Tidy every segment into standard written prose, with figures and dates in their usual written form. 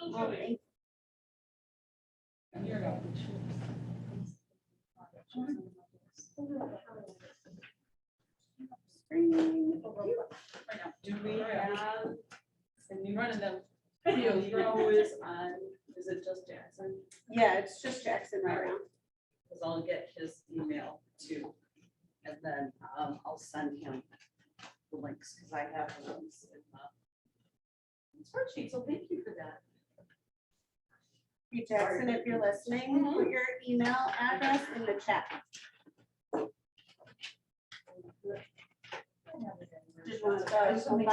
Do we have, and you running them videos, you're always on, is it just Jackson? Yeah, it's just Jackson right now. Because I'll get his email too. And then I'll send him the links because I have the links in the spreadsheet. So thank you for that. Hey Jackson, if you're listening, put your email address in the chat. Just want to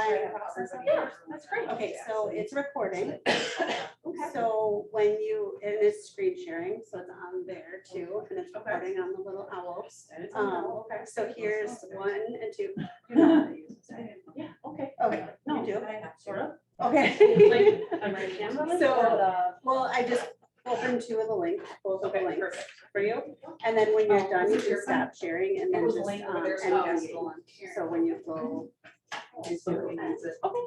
Yeah, that's great. Okay, so it's recording. Okay. So when you, and it's screen sharing, so it's on there too, and it's Okay. recording on the little owls. And it's on the- okay. So here's 1 and 2. Yeah, okay. Okay, No, you do? sort of. Okay. Am I camera? So- Well, I just opened 2 of the links, both of the Okay, links perfect. for you. And then when you're Oh, done, is you it your should stop sharing and then There's just, a link over there, end so I'll meeting. go on. So when you go. Okay.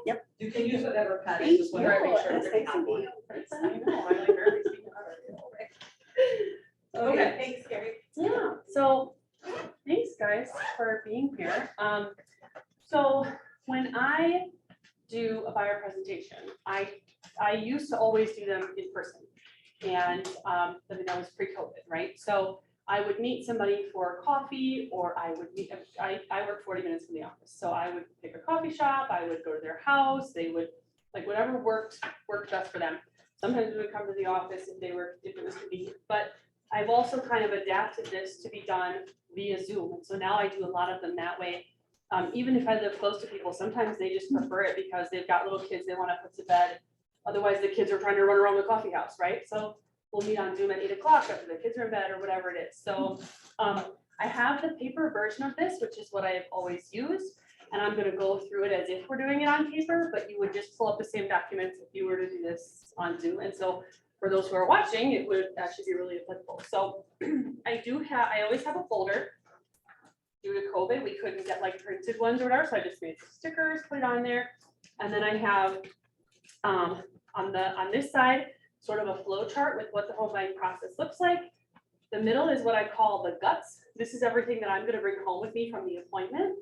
Yep. You can use whatever pad, I Thank just want to make sure. you. It's everybody nice to has meet one. you in person. I know, I like barely speaking already. Okay. Thanks, Carrie. Yeah, so thanks guys for being here. So when I do a buyer presentation, I used to always do them in person. And I mean, that was pre-COVID, right? So I would meet somebody for coffee, or I would meet, I work 40 minutes from the office. So I would pick a coffee shop, I would go to their house, they would, like whatever worked best for them. Sometimes we would come to the office if it was convenient, but I've also kind of adapted this to be done via Zoom. And so now I do a lot of them that way. Even if I live close to people, sometimes they just prefer it because they've got little kids they want to put to bed. Otherwise, the kids are trying to run around the coffee house, right? So we'll meet on Zoom at 8 o'clock after the kids are in bed or whatever it is. So I have the paper version of this, which is what I've always used. And I'm going to go through it as if we're doing it on paper, but you would just pull up the same documents if you were to do this on Zoom. And so for those who are watching, it would actually be really applicable. So I always have a folder. Due to COVID, we couldn't get like printed ones or whatever, so I just made some stickers, put it on there. And then I have on this side, sort of a flow chart with what the home buying process looks like. The middle is what I call the guts. This is everything that I'm going to bring home with me from the appointment.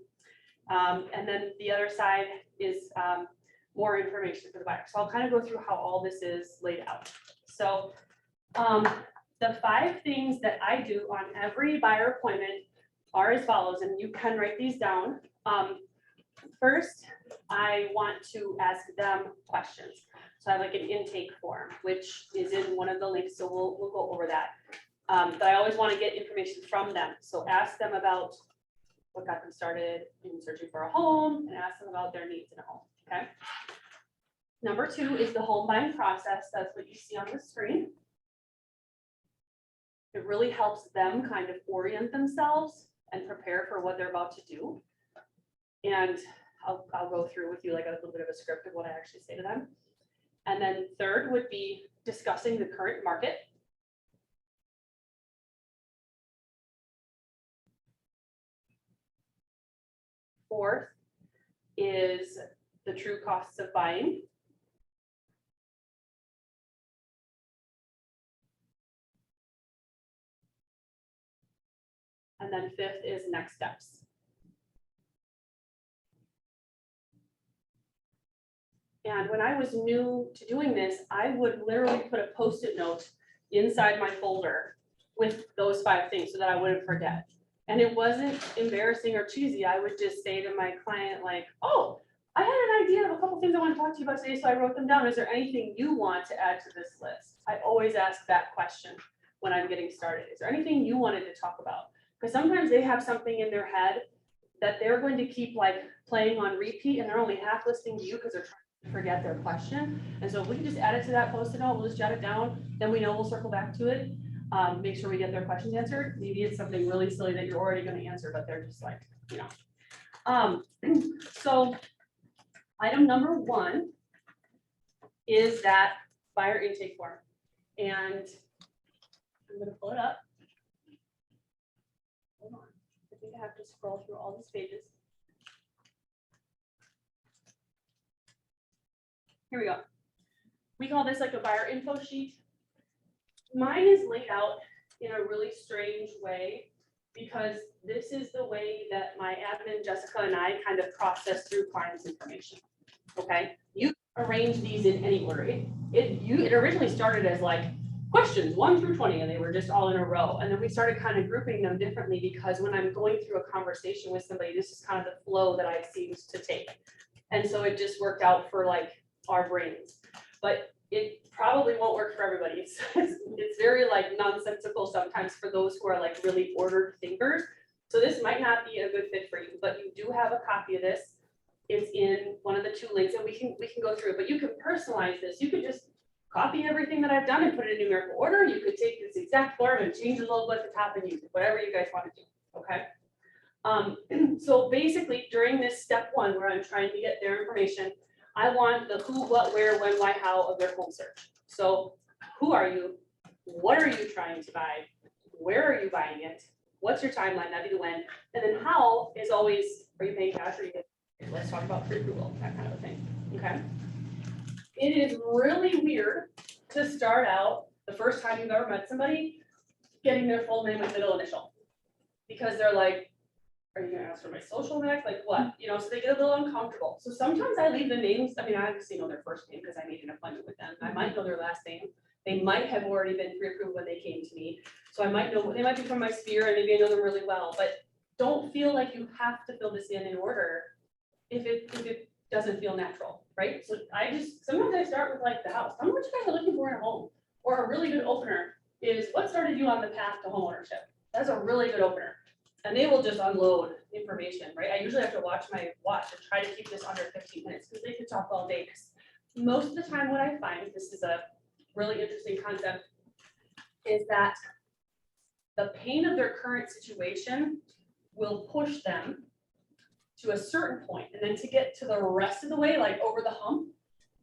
And then the other side is more information for the buyer. So I'll kind of go through how all this is laid out. So the 5 things that I do on every buyer appointment are as follows, and you can write these down. First, I want to ask them questions. So I have like an intake form, which is in one of the links, so we'll go over that. But I always want to get information from them. So ask them about what got them started in searching for a home and ask them about their needs in a home, okay? Number 2 is the home buying process. That's what you see on the screen. It really helps them kind of orient themselves and prepare for what they're about to do. And I'll go through with you like a little bit of a script of what I actually say to them. And then 3rd would be discussing the current market. 4th is the true costs of buying. And then 5th is next steps. And when I was new to doing this, I would literally put a Post-it note inside my folder with those 5 things so that I wouldn't forget. And it wasn't embarrassing or cheesy. I would just say to my client like, oh, I had an idea of a couple things I want to talk to you about today, so I wrote them down. Is there anything you want to add to this list? I always ask that question when I'm getting started. Is there anything you wanted to talk about? Because sometimes they have something in their head that they're going to keep like playing on repeat and they're only half listening to you because they're trying to forget their question. And so if we can just add it to that Post-it note, we'll just jot it down, then we know we'll circle back to it. Make sure we get their questions answered. Maybe it's something really silly that you're already going to answer, but they're just like, you know. So item number 1 is that buyer intake form. And I'm going to pull it up. Hold on. I think I have to scroll through all these pages. Here we go. we call this like a buyer info sheet. Mine is laid out in a really strange way because this is the way that my admin Jessica and I kind of process through clients' information. Okay, you arrange these in any order. It originally started as like questions 1 through 20, and they were just all in a row. And then we started kind of grouping them differently because when I'm going through a conversation with somebody, this is kind of the flow that I seem to take. And so it just worked out for like our brains. But it probably won't work for everybody. It's very like nonsensical sometimes for those who are like really ordered thinkers. So this might not be a good fit for you, but you do have a copy of this. It's in one of the 2 links, and we can go through it, but you can personalize this. You could just copy everything that I've done and put it in numerical order. You could take this exact form and change the logo at the top and use it, whatever you guys want to do, okay? So basically during this step 1, where I'm trying to get their information, I want the who, what, where, when, why, how of their home search. So who are you? What are you trying to buy? Where are you buying it? What's your timeline? That'd be the when. And then how is always, are you paying cash or you get, let's talk about pre-approval, that kind of a thing, okay? It is really weird to start out the first time you've ever met somebody, getting their full name and middle initial. Because they're like, are you gonna ask for my social next? Like what? You know, so they get a little uncomfortable. So sometimes I leave the names. I mean, I obviously know their first name because I made an appointment with them. I might know their last name. They might have already been pre-approved when they came to me. So I might know, they might be from my sphere and maybe I know them really well, but don't feel like you have to fill this in order if it doesn't feel natural, right? So sometimes I start with like the house. How much you guys are looking for in a home? Or a really good opener is what started you on the path to homeownership? That's a really good opener. And they will just unload information, right? I usually have to watch my watch and try to keep this under 15 minutes because they could talk all day. Most of the time what I find, this is a really interesting concept, is that the pain of their current situation will push them to a certain point, and then to get to the rest of the way, like over the hump,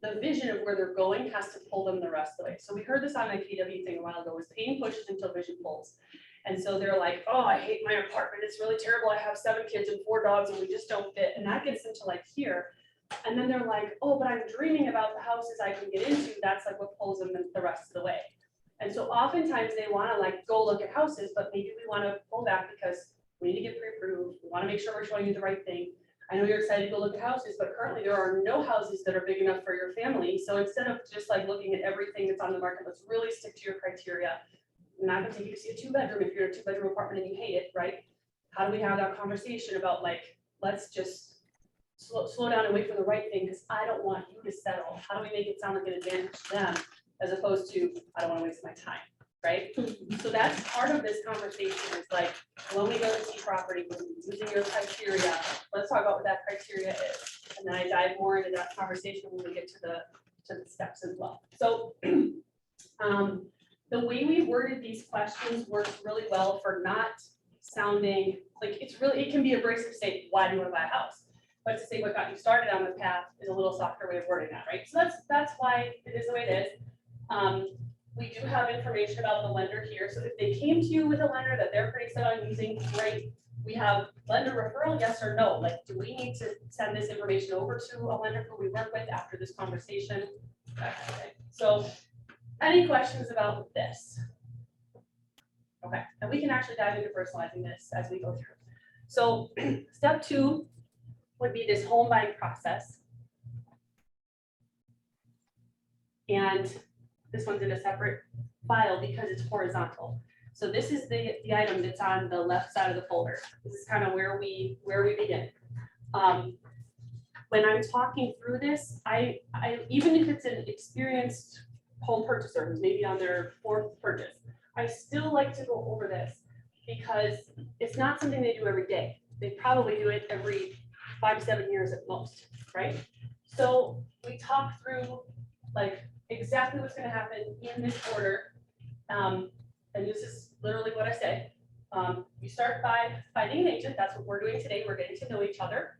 the vision of where they're going has to pull them the rest of the way. So we heard this on my KW thing a while ago, was pain pushes until vision pulls. And so they're like, oh, I hate my apartment. It's really terrible. I have 7 kids and 4 dogs and we just don't fit. And that gets them to like here. And then they're like, oh, but I'm dreaming about the houses I can get into. That's like what pulls them the rest of the way. And so oftentimes they want to like go look at houses, but maybe we want to pull back because we need to get pre-approved. We want to make sure we're showing you the right thing. I know you're excited to go look at houses, but currently there are no houses that are big enough for your family. So instead of just like looking at everything that's on the market, let's really stick to your criteria. I'm not gonna take you to see a 2-bedroom if you're in a 2-bedroom apartment and you hate it, right? How do we have that conversation about like, let's just slow down and wait for the right thing because I don't want you to settle. How do we make it sound like an advantage to them as opposed to, I don't want to waste my time, right? So that's part of this conversation is like, when we go to see property, we're using your criteria, let's talk about what that criteria is. And then I dive more into that conversation when we get to the steps as well. So the way we worded these questions works really well for not sounding like it can be abrasive to say, why do you want to buy a house? But to say what got you started on the path is a little softer way of wording that, right? So that's why it is the way it is. We do have information about the lender here. So if they came to you with a lender that they're pretty set on using, great. We have lender referral, yes or no? Like, do we need to send this information over to a lender who we work with after this conversation? That kind of thing. So any questions about this? Okay, and we can actually dive into personalizing this as we go through. So step 2 would be this home buying process. And this one's in a separate file because it's horizontal. So this is the item that's on the left side of the folder. This is kind of where we begin. When I'm talking through this, I even if it's an experienced home purchaser who's maybe on their 4th purchase, I still like to go over this because it's not something they do every day. They probably do it every 5 to 7 years at most, right? So we talk through like exactly what's going to happen in this order. And this is literally what I say. You start by finding an agent. That's what we're doing today. We're getting to know each other.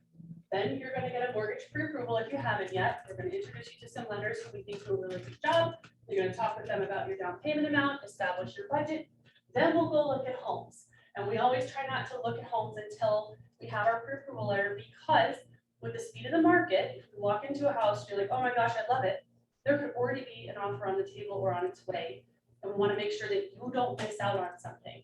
Then you're going to get a mortgage pre-approval if you haven't yet. We're going to introduce you to some lenders who we think do a really good job. You're going to talk with them about your down payment amount, establish your budget. Then we'll go look at homes. And we always try not to look at homes until we have our pre-approval letter because with the speed of the market, if you walk into a house, you're like, oh my gosh, I love it. there could already be an offer on the table or on its way. And we want to make sure that you don't miss out on something.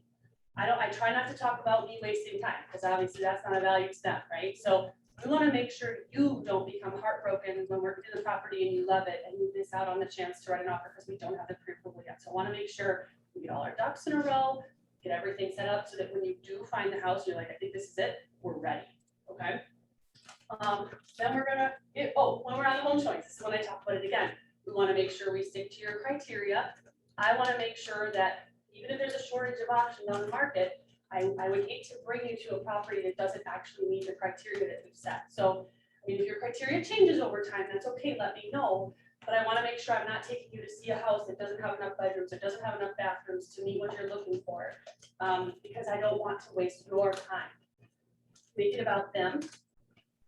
I try not to talk about me wasting time, because obviously that's not a value to them, right? So we want to make sure you don't become heartbroken when we're in the property and you love it and you miss out on the chance to write an offer because we don't have the pre-approval yet. So I want to make sure we get all our ducks in a row, get everything set up so that when you do find the house, you're like, I think this is it, we're ready, okay? Then we're gonna, when we're on the home showings, this is when I talk about it again. We want to make sure we stick to your criteria. I want to make sure that even if there's a shortage of options on the market, I would hate to bring you to a property that doesn't actually meet the criteria that we've set. So, I mean, if your criteria changes over time, that's okay, let me know. But I want to make sure I'm not taking you to see a house that doesn't have enough bedrooms, or doesn't have enough bathrooms to meet what you're looking for. Because I don't want to waste your time. Make it about them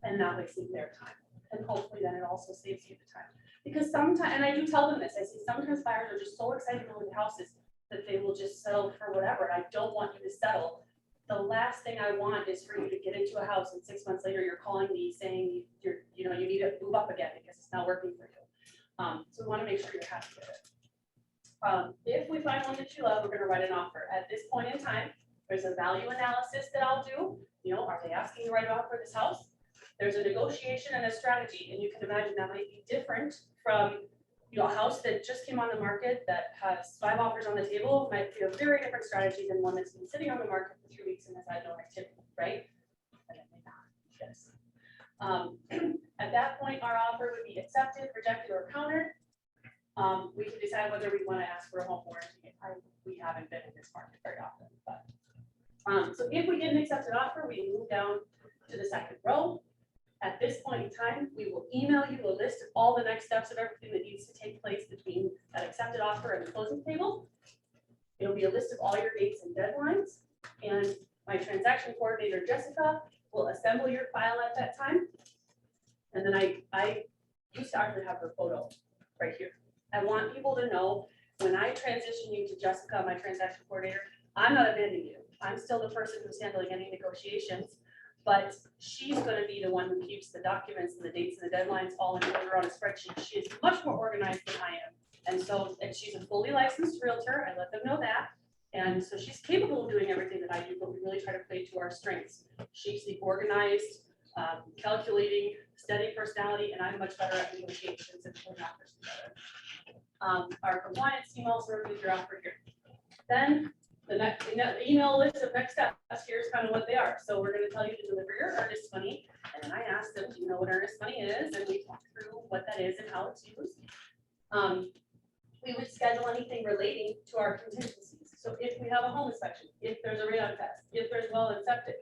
and not wasting their time. And hopefully then it also saves you the time. Because sometimes, and I do tell them this, I say sometimes buyers are just so excited to look at houses that they will just settle for whatever. And I don't want you to settle. The last thing I want is for you to get into a house and 6 months later you're calling me saying you need to move up again because it's not working for you. So we want to make sure you're happy with it. If we find one that you love, we're going to write an offer. At this point in time, there's a value analysis that I'll do. Are they asking the right amount for this house? There's a negotiation and a strategy, and you can imagine that might be different from a house that just came on the market that has 5 offers on the table. Might be a very different strategy than one that's been sitting on the market for 3 weeks and has had no activity, right? And it may not. Yes. At that point, our offer would be accepted, rejected, or countered. We can decide whether we want to ask for a home warranty. We haven't been in this market very often, but so if we get an accepted offer, we move down to the second row. At this point in time, we will email you a list of all the next steps of everything that needs to take place between that accepted offer and the closing table. It'll be a list of all your dates and deadlines, and my transaction coordinator, Jessica, will assemble your file at that time. And then I used to actually have her photo right here. I want people to know when I transition you to Jessica, my transaction coordinator, I'm not abandoning you. I'm still the person who's handling any negotiations, but she's going to be the one who keeps the documents and the dates and the deadlines all in order on a spreadsheet. She is much more organized than I am. And she's a fully licensed realtor. I let them know that. And so she's capable of doing everything that I do, but we really try to play to our strengths. She's the organized, calculating, steady personality, and I'm much better at negotiations and putting offers together. Our compliance team also reviews your offer here. Then the next email list of next steps, here's kind of what they are. So we're going to tell you to deliver your earnest money. And then I asked them, do you know what earnest money is? And we talk through what that is and how it's used. We would schedule anything relating to our contingencies. So if we have a home inspection, if there's a radon test, if there's well and septic,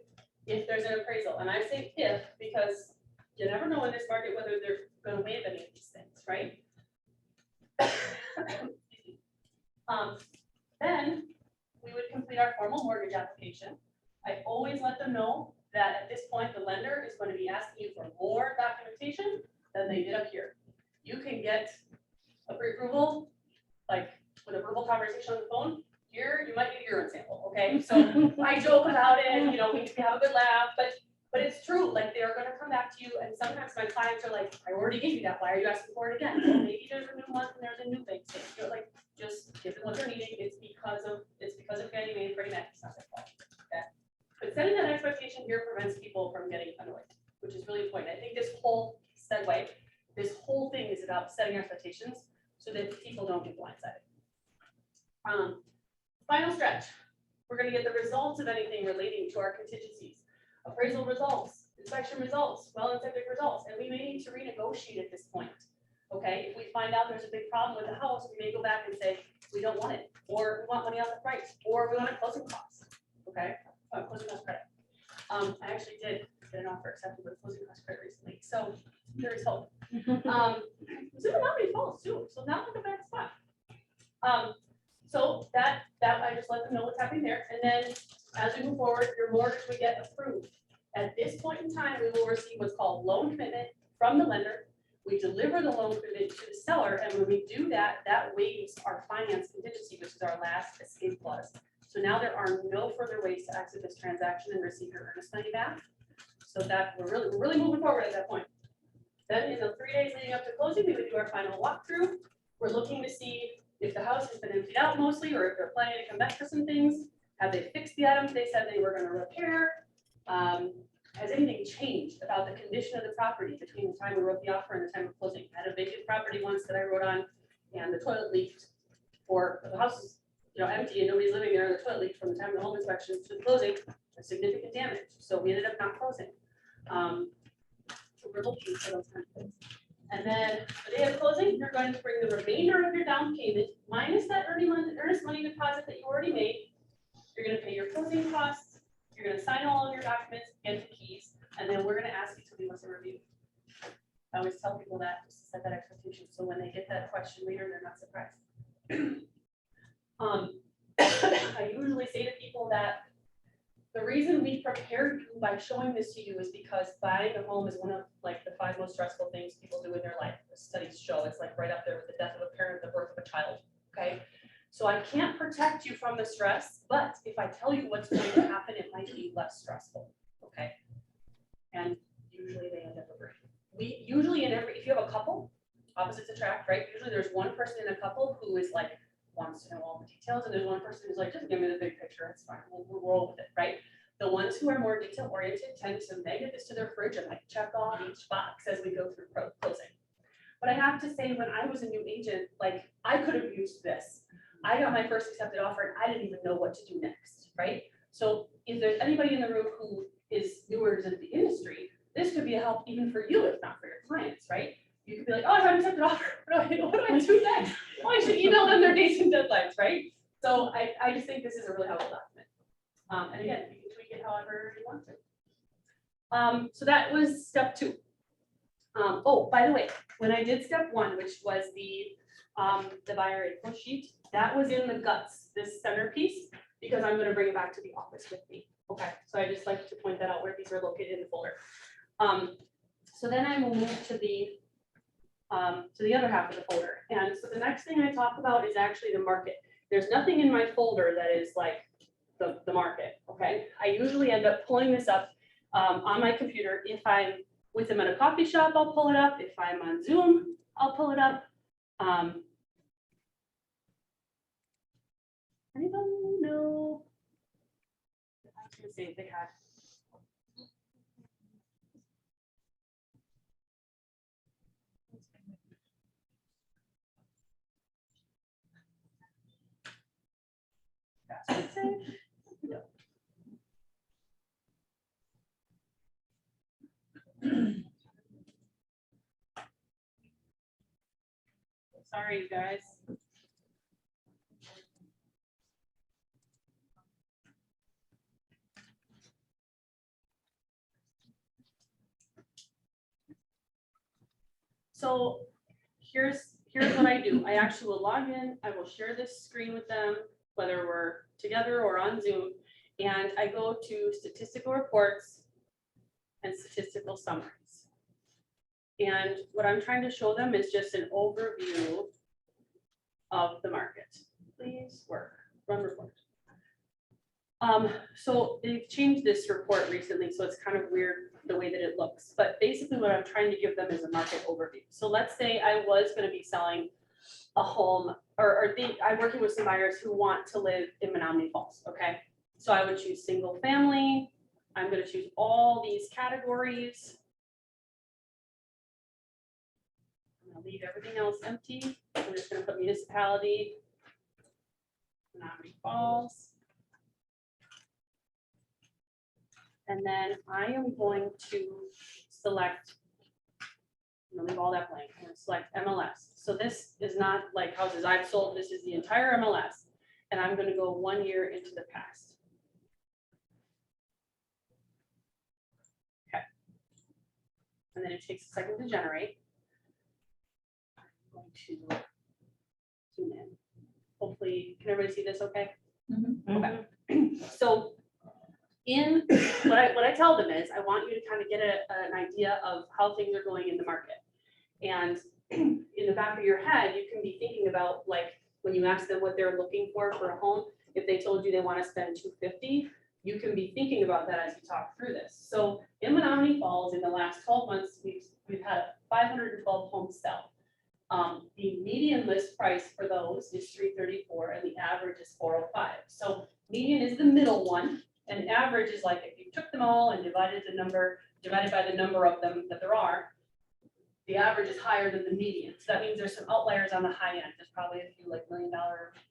if there's an appraisal, and I say if because you never know in this market whether they're going to waive any of these things, right? Then we would complete our formal mortgage application. I always let them know that at this point, the lender is going to be asking you for more documentation than they did up here. You can get a pre-approval, like with a verbal conversation on the phone. Here, you might need a urine sample, okay? So I joke about it, we have a good laugh, but it's true. Like, they are going to come back to you, and sometimes my clients are like, I already gave you that. Why are you asking for it again? Well, maybe there's a new month and there's a new thing. So like, just give them what they're needing. It's because of Fannie Mae and Freddie Mac. It's not their fault. Okay. But setting that expectation here prevents people from getting annoyed, which is really important. I think this whole segue, this whole thing is about setting expectations so that people don't get blindsided. Final stretch. We're going to get the results of anything relating to our contingencies. Appraisal results, inspection results, well and septic results, and we may need to renegotiate at this point. Okay, if we find out there's a big problem with the house, we may go back and say, we don't want it, or we want money on the price, or we want a closing cost. Okay, closing cost credit. I actually did get an offer accepted with closing cost credit recently, so there is hope. It was in the Menominee Falls too, so not like a bad spot. So that I just let them know what's happening there, and then as we move forward, your mortgage would get approved. At this point in time, we will receive what's called loan commitment from the lender. We deliver the loan commitment to the seller, and when we do that, that waives our finance contingency, which is our last escape clause. So now there are no further ways to exit this transaction and receive your earnest money back. So that we're really moving forward at that point. Then in the 3 days leading up to closing, we would do our final walkthrough. We're looking to see if the house has been emptied out mostly, or if they're planning to come back for some things. Have they fixed the items they said they were gonna repair? Has anything changed about the condition of the property between the time we wrote the offer and the time of closing? I had a vacant property once that I wrote on, and the toilet leaked, or the house is, empty and nobody's living there, and the toilet leaked from the time of the home inspection to the closing, a significant damage, so we ended up not closing. So we're looking for those kind of things. And then the day of closing, you're going to bring the remainder of your down payment minus that earnest money deposit that you already made. You're gonna pay your closing costs, you're gonna sign all of your documents, get the keys, and then we're gonna ask you to leave us a review. I always tell people that, just to set that expectation, so when they get that question later, they're not surprised. I usually say to people that the reason we prepared you by showing this to you is because buying a home is one of like the 5 most stressful things people do in their life. The studies show it's like right up there with the death of a parent, the birth of a child, okay? So I can't protect you from the stress, but if I tell you what's going to happen, it might be less stressful, okay? And usually they end up agreeing. We usually if you have a couple, opposites attract, right? Usually there's one person in a couple who is like, wants to know all the details, and there's one person who's like, just give me the big picture, it's fine, we'll roll with it, right? The ones who are more detail oriented tend to magnet this to their fridge and like check off each box as we go through closing. But I have to say, when I was a new agent, like I could have used this. I got my first accepted offer and I didn't even know what to do next, right? So if there's anybody in the room who is newer to the industry, this could be a help even for you, if not for your clients, right? You could be like, oh, I have an accepted offer. What do I do next? Oh, I should email them their dates and deadlines, right? So I just think this is a really helpful document. And again, you can tweak it however you want to. So that was step 2. Oh, by the way, when I did step 1, which was the buyer info sheet, that was in the guts, this centerpiece, because I'm going to bring it back to the office with me. Okay, so I just like to point that out where these are located in the folder. So then I will move to the other half of the folder. And so the next thing I talk about is actually the market. There's nothing in my folder that is like the market, okay? I usually end up pulling this up on my computer. If I'm with them at a coffee shop, I'll pull it up. If I'm on Zoom, I'll pull it up. Anybody know? I was gonna say if they had. No. Sorry, you guys. So here's what I do. I actually will log in. I will share this screen with them, whether we're together or on Zoom, and I go to statistical reports and statistical summaries. And what I'm trying to show them is just an overview of the market. Please work, run report. So they've changed this report recently, so it's kind of weird the way that it looks. But basically what I'm trying to give them is a market overview. So let's say I was going to be selling a home, I'm working with some buyers who want to live in Menominee Falls, okay? So I would choose single family. I'm going to choose all these categories. I'm going to leave everything else empty. I'm just going to put municipality, Menominee Falls. And then I am going to select, I'm gonna leave all that blank, I'm gonna select MLS. So this is not like houses I've sold, this is the entire MLS. And I'm gonna go 1 year into the past. Okay. And then it takes a second to generate. I'm going to zoom in. Hopefully, can everybody see this okay? Mm-hmm. Okay. So what I tell them is I want you to kind of get an idea of how things are going in the market. And in the back of your head, you can be thinking about like when you ask them what they're looking for a home, if they told you they want to spend $250, you can be thinking about that as you talk through this. So in Menominee Falls, in the last 12 months, we've had 512 homes sell. The median list price for those is $334 and the average is $405. So median is the middle one, and average is like if you took them all and divided by the number of them that there are, the average is higher than the median. So that means there's some outliers on the high end. There's probably a few like $1 million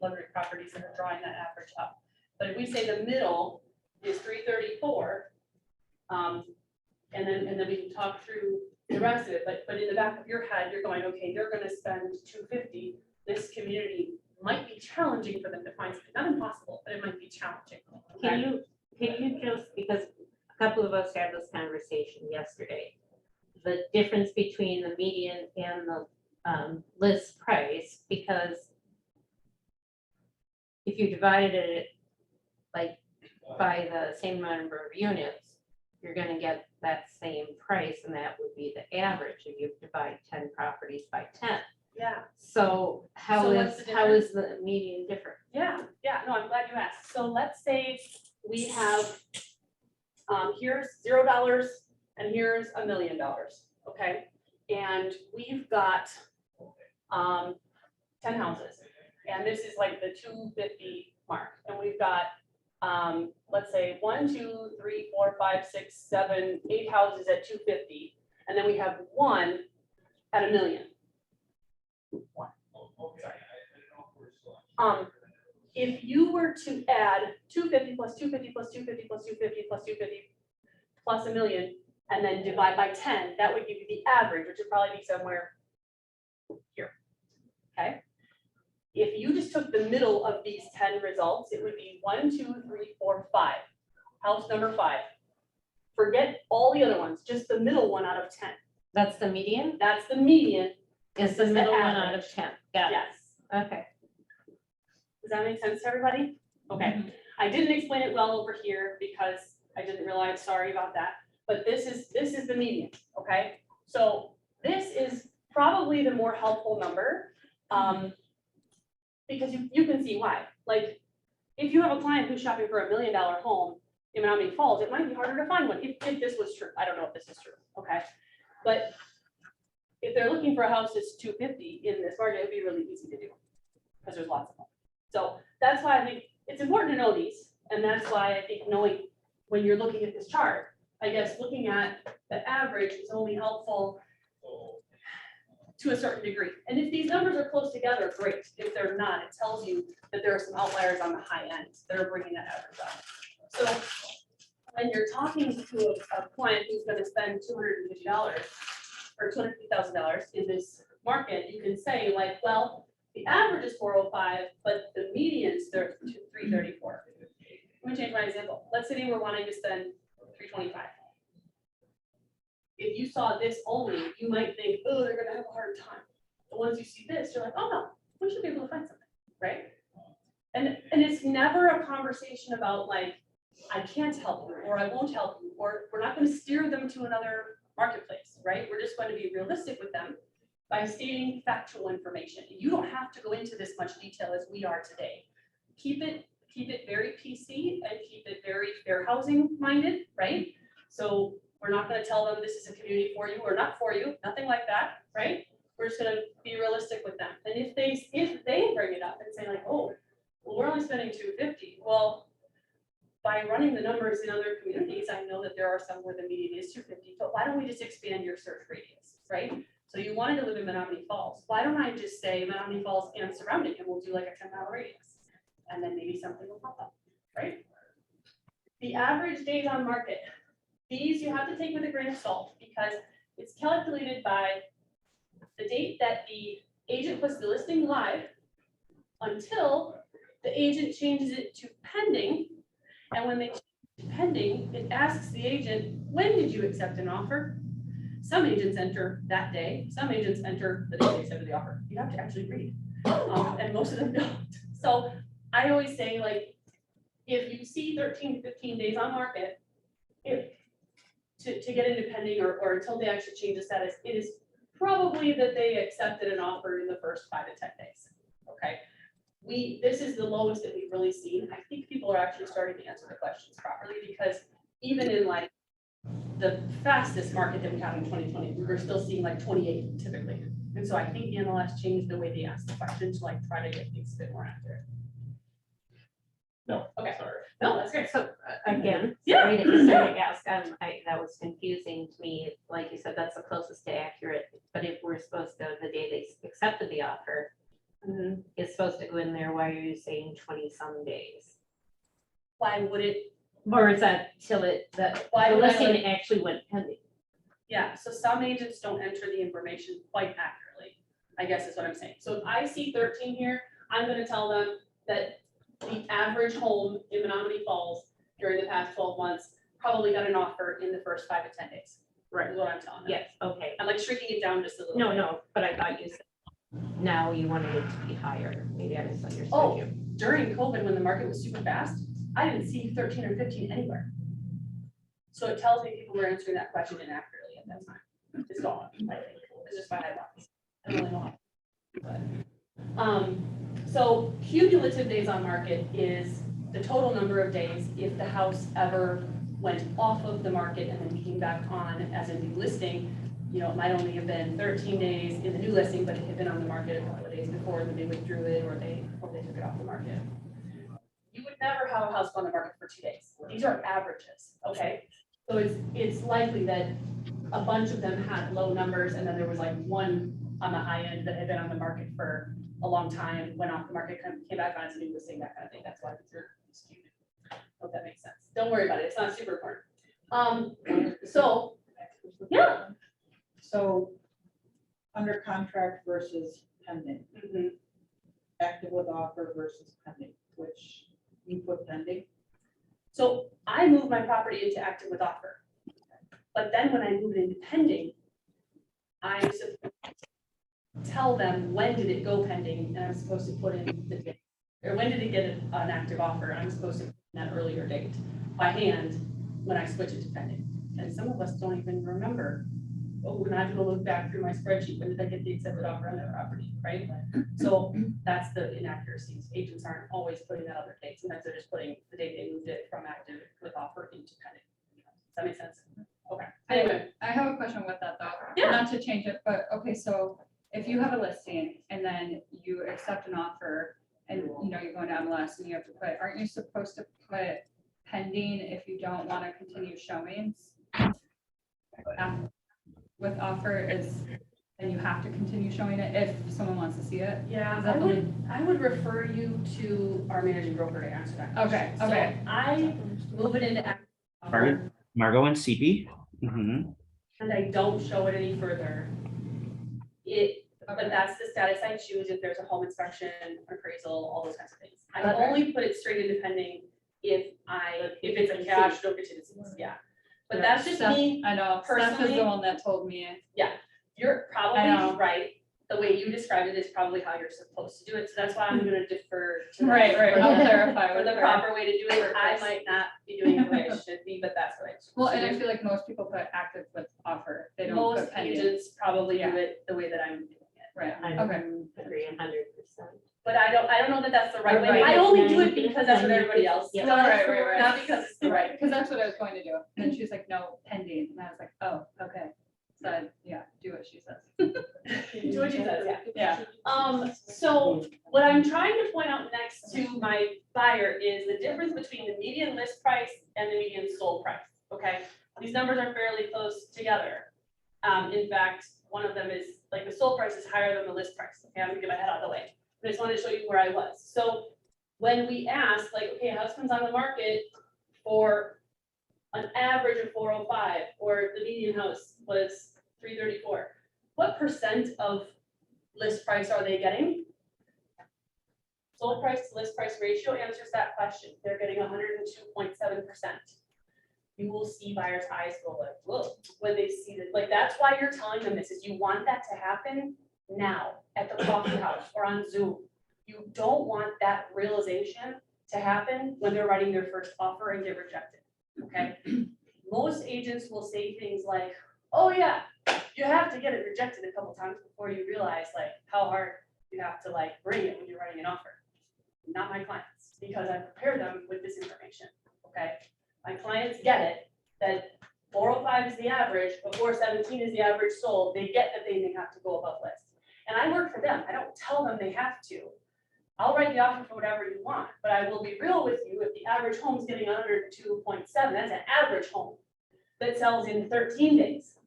luxury properties that are drawing that average up. But if we say the middle is 334, and then we can talk through the rest of it. But in the back of your head, you're going, okay, they're going to spend 250. This community might be challenging for them to find something. Not impossible, but it might be challenging. Okay? Can you just, because a couple of us had this conversation yesterday, the difference between the median and the list price, because if you divided it like by the same number of units, you're gonna get that same price, and that would be the average if you divide 10 properties by 10. Yeah. So how So is what's the the median different? Yeah, no, I'm glad you asked. So let's say we have, here's $0 and here's $1 million, okay? And we've got 10 houses, and this is like the 250 mark. And we've got, let's say 1, 2, 3, 4, 5, 6, 7, 8 houses at 250. And then we have one at $1 million. One. If you were to add 250 plus 250 plus 250 plus 250 plus 250 plus $1 million, and then divide by 10, that would give you the average, which would probably be somewhere here, okay? If you just took the middle of these 10 results, it would be 1, 2, 3, 4, 5. House number 5. Forget all the other ones, just the middle one out of 10. That's the median? That's the median. Is the middle one out of 10? Got it. Yes. Okay. Does that make sense to everybody? Okay. I didn't explain it well over here because I didn't realize, sorry about that. But this is the median, okay? So this is probably the more helpful number, because you can see why. Like, if you have a client who's shopping for $1 million home in Menominee Falls, it might be harder to find one if this was true. I don't know if this is true, okay? But if they're looking for a house that's 250 in this market, it'd be really easy to do because there's lots of them. So that's why I think it's important to know these. And that's why I think knowing when you're looking at this chart, I guess looking at the average is only helpful to a certain degree. And if these numbers are close together, great. If they're not, it tells you that there are some outliers on the high end that are bringing that average up. So when you're talking to a client who's going to spend $250 or $250,000 in this market, you can say like, well, the average is 405, but the median's 334. Let me change my example. Let's say they were wanting to spend 325. If you saw this only, you might think, oh, they're gonna have a hard time. But once you see this, you're like, oh no, we should be able to find something, right? And it's never a conversation about like, I can't help you, or I won't help you, or we're not gonna steer them to another marketplace, right? We're just going to be realistic with them by stating factual information. You don't have to go into this much detail as we are today. Keep it very PC and keep it very fair housing minded, right? So we're not going to tell them this is a community for you or not for you, nothing like that, right? We're just going to be realistic with them. And if they bring it up and say like, oh, well, we're only spending $250. Well, by running the numbers in other communities, I know that there are some where the median is $250, but why don't we just expand your search radius, right? So you wanted to live in Menominee Falls. Why don't I just say Menominee Falls and surrounding, and we'll do like a 10-mile radius, and then maybe something will pop up, right? The average days on market. These you have to take with a grain of salt because it's calculated by the date that the agent puts the listing live until the agent changes it to pending. And when they change it to pending, it asks the agent, when did you accept an offer? Some agents enter that day. Some agents enter the day they accepted the offer. You have to actually read, and most of them don't. So I always say, like, if you see 13 to 15 days on market, to get into pending or until they actually change the status, it is probably that they accepted an offer in the first 5 to 10 days. Okay. this is the lowest that we've really seen. I think people are actually starting to answer the questions properly, because even in like the fastest market that we have in 2020, we were still seeing like 28 typically. And so I think the MLS changed the way they ask the question to like try to get things a bit more accurate. No. Okay. Sorry. No, that's great. So again, Yeah. sorry to ask, that was confusing to me. Like you said, that's the closest to accurate. But if we're supposed to, the day they accepted the offer, it's supposed to go in there, why are you saying 20-some days? Why would it? Or is that till Why the would I listing actually went pending? Yeah, so some agents don't enter the information quite accurately, I guess is what I'm saying. So if I see 13 here, I'm gonna tell them that the average home in Menominee Falls during the past 12 months probably got an offer in the first 5 to 10 days. Right. Is what I'm telling them. Yes, okay. I'm like shrinking it down just a little. No, but I thought you said now you wanted it to be higher. Maybe I misunderstood Oh. you. During COVID, when the market was super fast, I didn't see 13 or 15 anywhere. So it tells me people were answering that question inaccurately at that time. It's gone, I think. It's just my eyeballs. I don't really know how. So cumulative days on market is the total number of days if the house ever went off of the market and then came back on as a new listing. You know, it might only have been 13 days in the new listing, but it had been on the market a couple of days before, and then they withdrew it, or they took it off the market. You would never have a house on the market for 2 days. These are averages, okay? So it's likely that a bunch of them had low numbers, and then there was like one on the high end that had been on the market for a long time, went off the market, came back on as a new listing, that kind of thing. That's why these are skewed. Hope that makes sense. Don't worry about it. It's not super important. So, yeah. So, under contract versus pending, active with offer versus pending, which you put pending. So I moved my property into active with offer. But then when I moved into pending, I'm supposed to tell them when did it go pending, and I'm supposed to put in the date. Or when did it get an active offer, and I'm supposed to put in that earlier date by hand when I switch it to pending. And some of us don't even remember. Oh, when I have to look back through my spreadsheet, when did I get the accepted offer on that property, right? So that's the inaccuracies. Agents aren't always putting that other date. Sometimes they're just putting the date they moved it from active with offer into pending. Does that make sense? Okay. Anyway, I have a question with that though. Yeah. Not to change it, but okay, so if you have a listing and then you accept an offer and you know you're going to MLS and you have to put, aren't you supposed to put pending if you don't want to continue showings? With offer is, and you have to continue showing it if someone wants to see it? yeah, Is that I would refer you to our managing broker to answer that question. Okay, okay. So I move it into active offer, Margot and CP. Mhm. and I don't show it any further. But that's the status I choose if there's a home inspection, appraisal, all those kinds of things. I Okay. only put it straight into pending if it's a cash, no contingencies, yeah. But that's just Steph- me, I know, Steph is personally. the one that told me. you're I know. probably right. The way you described it is probably how you're supposed to do it, so that's why I'm gonna defer to. Right, for I'll the- clarify For with the her. proper way to do it, I Purpose. might not be doing it the way I should be, but that's what I. Well, and I feel like most people put active with offer, they don't Most put pending. agents probably do Yeah. it the way that I'm doing it. Right, I okay. agree 100%. But I don't know that that's the right way. Right. I only do it because that's what everybody else Yeah. does, Right. not because it's the right. Because that's what I was going to do. And then she's like, no, pending. And I was like, oh, okay. So, yeah, do what she says. Do what she says, yeah. Yeah. So what I'm trying to point out next to my buyer is the difference between the median list price and the median sold price, okay? These numbers are fairly close together. In fact, one of them is, like, the sold price is higher than the list price. Okay, I'm gonna get my head out of the way. I just wanted to show you where I was. So when we asked, like, okay, house comes on the market for an average of 405, or the median house was 334, what percent of list price are they getting? Sold price to list price ratio answers that question. They're getting 102.7%. You will see buyers' eyes go like, whoa, when they see that. Like, that's why you're telling them this, is you want that to happen now at the coffee house or on Zoom. You don't want that realization to happen when they're writing their first offer and get rejected, okay? Most agents will say things like, oh yeah, you have to get it rejected a couple times before you realize like how hard you have to like bring it when you're writing an offer. not my clients, because I prepare them with this information, okay? My clients get it, that 405 is the average, but 417 is the average sold, they get that they may have to go above list. And I work for them, I don't tell them they have to. I'll write the offer for whatever you want, but I will be real with you, if the average home is getting under 2.7, that's an average home that sells in 13 days.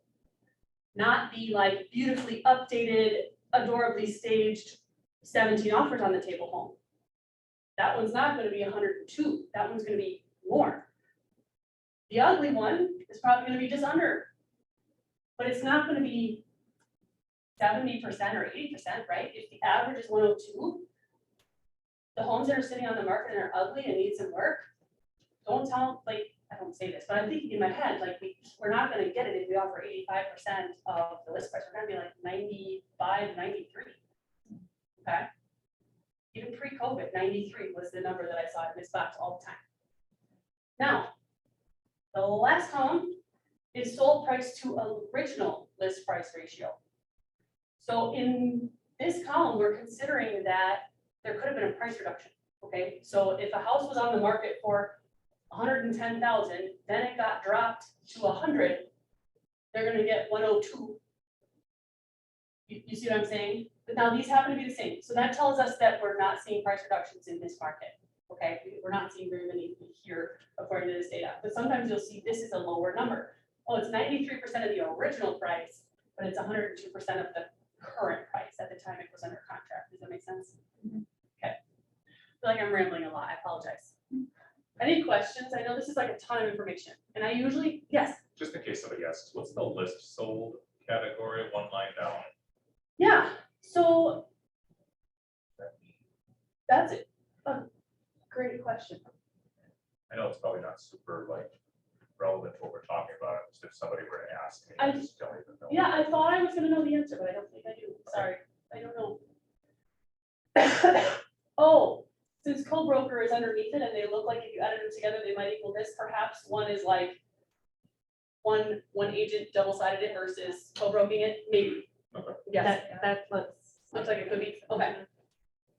Not the like beautifully updated, adorably staged 17 offers on the table home. That one's not gonna be 102, that one's gonna be more. The ugly one is probably gonna be just under. But it's not gonna be 70% or 80%, right? If the average is 102, the homes that are sitting on the market and are ugly and need some work, don't tell, like, I don't say this, but I'm thinking in my head, like, we're not gonna get it if we offer 85% of the list price, we're gonna be like 95, 93. Okay? Even pre-COVID, 93 was the number that I saw in this box all the time. Now, the last column is sold price to original list price ratio. So in this column, we're considering that there could have been a price reduction, okay? So if a house was on the market for 110,000, then it got dropped to 100, they're gonna get 102. You see what I'm saying? But now these happen to be the same. So that tells us that we're not seeing price reductions in this market, okay? We're not seeing very many here according to this data, but sometimes you'll see this is a lower number. Oh, it's 93% of the original price, but it's 102% of the current price at the time it was under contract. Does that make sense? Okay. I feel like I'm rambling a lot. I apologize. Any questions? I know this is like a ton of information, and I usually, yes. Just in case somebody asks, what's the list sold category, one line down? Yeah, so that's it. Great question. I know it's probably not super like relevant to what we're talking about, just if somebody were to ask me, I- I just don't even know. Yeah, I thought I was gonna know the answer, but I don't think I do. Sorry, I don't know. Oh, since co-broker is underneath it and they look like if you added them together, they might equal this, perhaps one is like one agent double-sided it versus co-broking it, maybe. Yes, That looks like it could be, okay.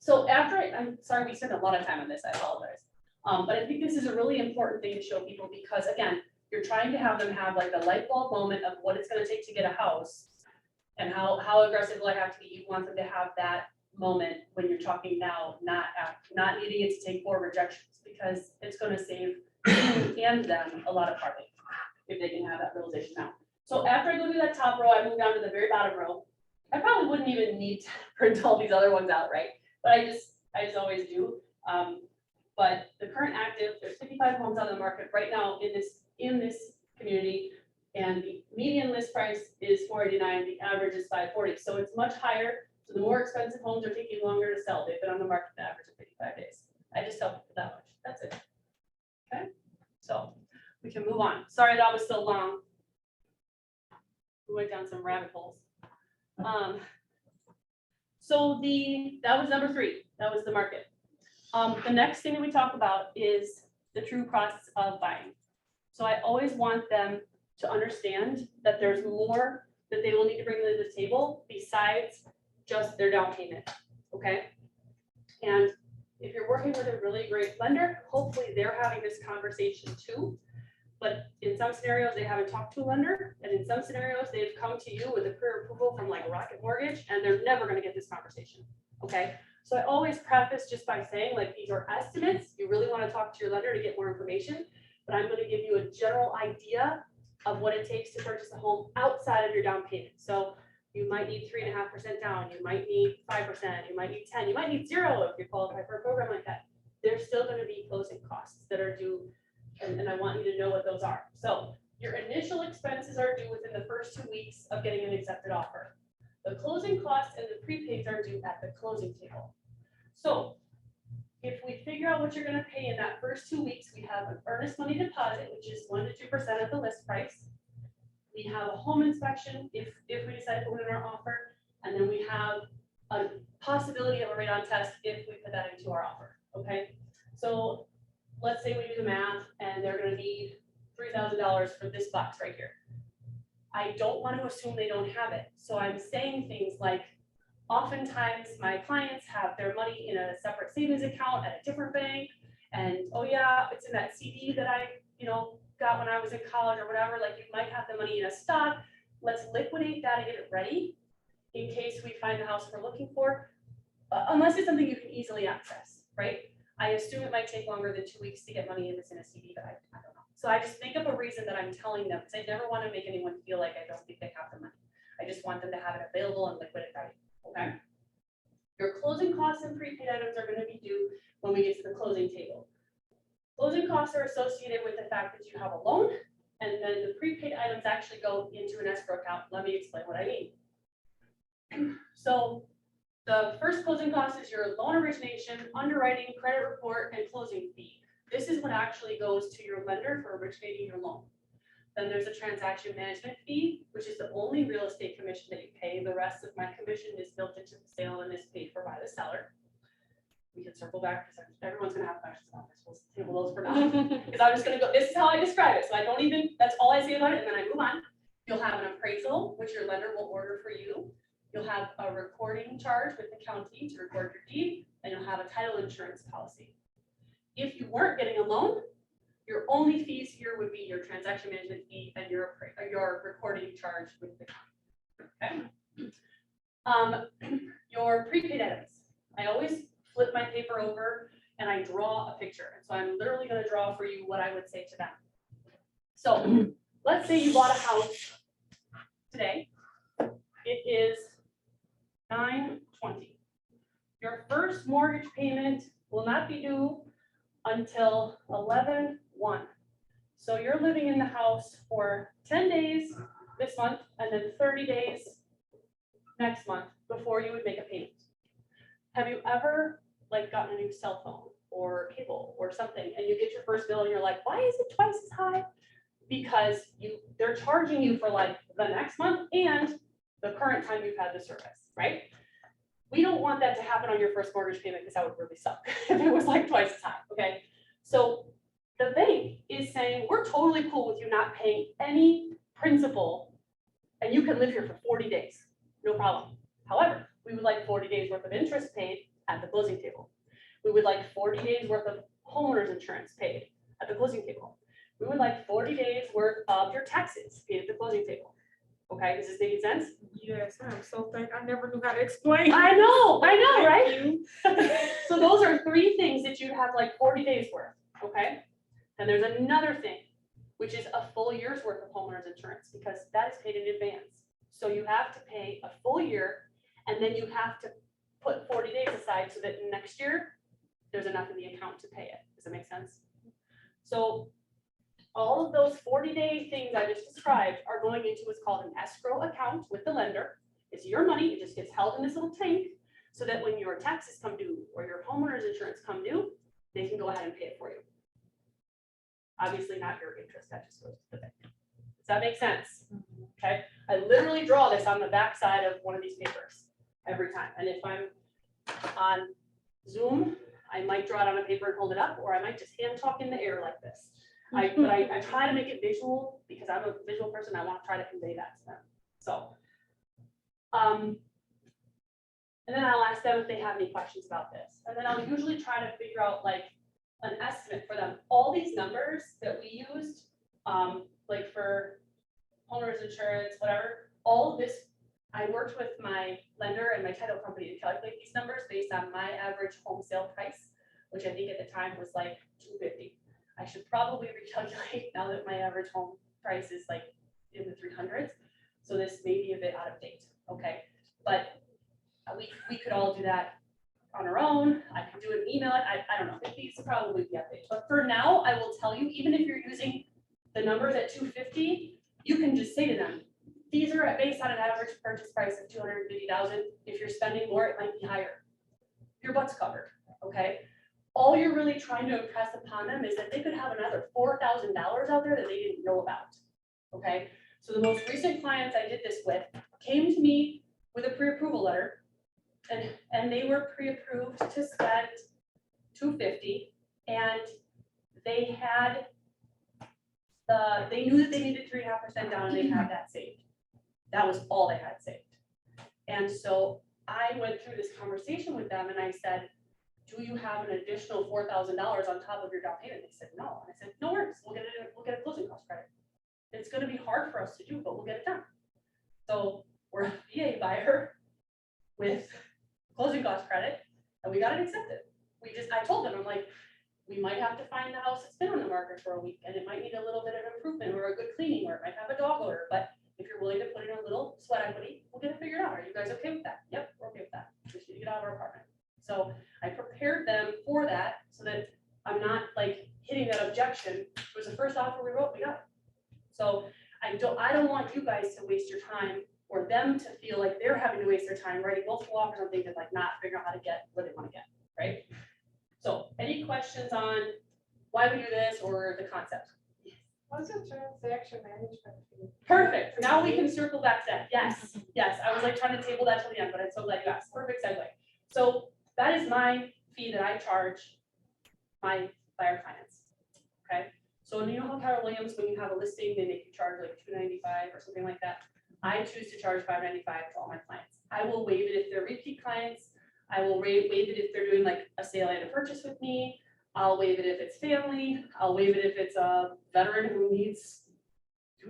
So after, I'm sorry, we spent a lot of time on this, I apologize. But I think this is a really important thing to show people because again, you're trying to have them have like the light bulb moment of what it's gonna take to get a house. And how aggressive will I have to be? You want them to have that moment when you're talking now, not needing it to take 4 rejections, because it's gonna save you and them a lot of heartache if they can have that realization now. So after I go through that top row, I move down to the very bottom row. I probably wouldn't even need to print all these other ones out, right? But I just always do. But the current active, there's 55 homes on the market right now in this community. And the median list price is $489, the average is $540. So it's much higher. So the more expensive homes are taking longer to sell. They've been on the market an average of 55 days. I just tell people that much. That's it. Okay, so we can move on. Sorry that was so long. We went down some rabbit holes. So that was number 3. That was the market. The next thing that we talk about is the true process of buying. So I always want them to understand that there's more that they will need to bring to the table besides just their down payment, okay? And if you're working with a really great lender, hopefully they're having this conversation too. But in some scenarios, they haven't talked to a lender, and in some scenarios, they've come to you with a pre-approval from like Rocket Mortgage, and they're never gonna get this conversation, okay? So I always preface just by saying, like, these are estimates. You really wanna talk to your lender to get more information, but I'm gonna give you a general idea of what it takes to purchase a home outside of your down payment. So you might need 3.5% down, you might need 5%, you might need 10, you might need 0 if you qualify for a program like that. There's still gonna be closing costs that are due, and I want you to know what those are. So your initial expenses are due within the first 2 weeks of getting an accepted offer. The closing costs and the prepaids are due at the closing table. So if we figure out what you're gonna pay in that first 2 weeks, we have an earnest money deposit, which is 1 to 2% of the list price. We have a home inspection if we decide to put in our offer, and then we have a possibility of a radon test if we put that into our offer, okay? So let's say we do the math and they're gonna need $3,000 for this box right here. I don't want to assume they don't have it. So I'm saying things like, oftentimes my clients have their money in a separate savings account at a different bank. And, oh yeah, it's in that CD that I, got when I was in college or whatever, like you might have the money in a stock. Let's liquidate that and get it ready in case we find the house we're looking for, unless it's something you can easily access, right? I assume it might take longer than 2 weeks to get money in that's in a CD, but I don't know. So I just make up a reason that I'm telling them, because I never want to make anyone feel like I don't think they have the money. I just want them to have it available and liquid and ready, okay? Your closing costs and prepaid items are going to be due when we get to the closing table. Closing costs are associated with the fact that you have a loan, and then the prepaid items actually go into an escrow account. Let me explain what I mean. So the first closing cost is your loan origination, underwriting, credit report, and closing fee. This is what actually goes to your lender for originating your loan. Then there's a transaction management fee, which is the only real estate commission that you pay. The rest of my commission is built into the sale and is paid for by the seller. We can circle back because everyone's gonna have questions about this. We'll table those for now. Because I'm just gonna go, this is how I describe it. So I don't even, that's all I say about it, and then I move on. You'll have an appraisal, which your lender will order for you. You'll have a recording charge with the county to record your deed, and you'll have a title insurance policy. If you weren't getting a loan, your only fees here would be your transaction management fee and your recording charge with the county. Okay. Your prepaid items. I always flip my paper over and I draw a picture. And so I'm literally going to draw for you what I would say to them. So let's say you bought a house today. It is 9/20. Your first mortgage payment will not be due until 11/1. So you're living in the house for 10 days this month and then 30 days next month before you would make a payment. Have you ever gotten a new cell phone or cable or something and you get your first bill and you're like, why is it twice as high? Because they're charging you for the next month and the current time you've had the service, right? We don't want that to happen on your first mortgage payment because that would really suck if it was twice as high, okay? So the bank is saying, we're totally cool with you not paying any principal and you can live here for 40 days, no problem. However, we would like 40 days worth of interest paid at the closing table. We would like 40 days worth of homeowner's insurance paid at the closing table. We would like 40 days worth of your taxes paid at the closing table. Okay, is this making sense? Yes, I'm so thankful. I never knew how to explain. I know, right? So those are 3 things that you have 40 days worth, okay? And there's another thing, which is a full year's worth of homeowner's insurance because that is paid in advance. So you have to pay a full year and then you have to put 40 days aside so that next year there's enough in the account to pay it. Does that make sense? So all of those 40-day things I just described are going into what's called an escrow account with the lender. It's your money, it just gets held in this little tank so that when your taxes come due or your homeowner's insurance come due, they can go ahead and pay it for you. Obviously not your interest, that just goes to the bank. Does that make sense? Okay, I literally draw this on the back side of one of these papers every time. And if I'm on Zoom, I might draw it on a paper and hold it up, or I might just hand talk in the air like this. But I try to make it visual because I'm a visual person. I want to try to convey that to them. So, and then I'll ask them if they have any questions about this. And then I'll usually try to figure out an estimate for them. All these numbers that we used, for homeowners insurance, whatever, all of this, I worked with my lender and my title company to calculate these numbers based on my average home sale price, which I think at the time was $250. I should probably recalculate now that my average home price is in the 300s. So this may be a bit out of date, okay? But we could all do that on our own. I could do it and email it. I don't know. These will probably be updated. But for now, I will tell you, even if you're using the numbers at 250, you can just say to them, these are based on an average purchase price of 250,000. If you're spending more, it might be higher. Your butt's covered, okay? All you're really trying to impress upon them is that they could have another $4,000 out there that they didn't know about, okay? So the most recent clients I did this with came to me with a pre-approval letter, and they were pre-approved to spend $250, and they had they knew that they needed 3.5% down, and they had that saved. That was all they had saved. And so I went through this conversation with them and I said, do you have an additional $4,000 on top of your down payment? They said, no. And I said, no worries, we'll get a closing cost credit. It's gonna be hard for us to do, but we'll get it done. So we're a VA buyer with closing cost credit, and we got it accepted. I told them, I'm like, we might have to find the house that's been on the market for a week, and it might need a little bit of improvement or a good cleaning, or it might have a dog odor, but if you're willing to put in a little sweat equity, we'll get it figured out. Are you guys okay with that? Yep, we're okay with that. We just need to get out of our apartment. So I prepared them for that so that I'm not like hitting that objection. It was the first offer we wrote, we got it. So I don't want you guys to waste your time or them to feel like they're having to waste their time writing multiple offers on things and like not figure out how to get what they want to get, right? So any questions on why we do this or the concept? What's a transaction management fee? Perfect. Now we can circle back to that. Yes, yes. I was like trying to table that till the end, but I'm so glad you asked. Perfect segue. So that is my fee that I charge my buyer clients. Okay. So you know how Keller Williams, when you have a listing, they make you charge like $295 or something like that. I choose to charge $595 to all my clients. I will waive it if they're repeat clients. I will waive it if they're doing like a sale and a purchase with me. I'll waive it if it's family. I'll waive it if it's a veteran who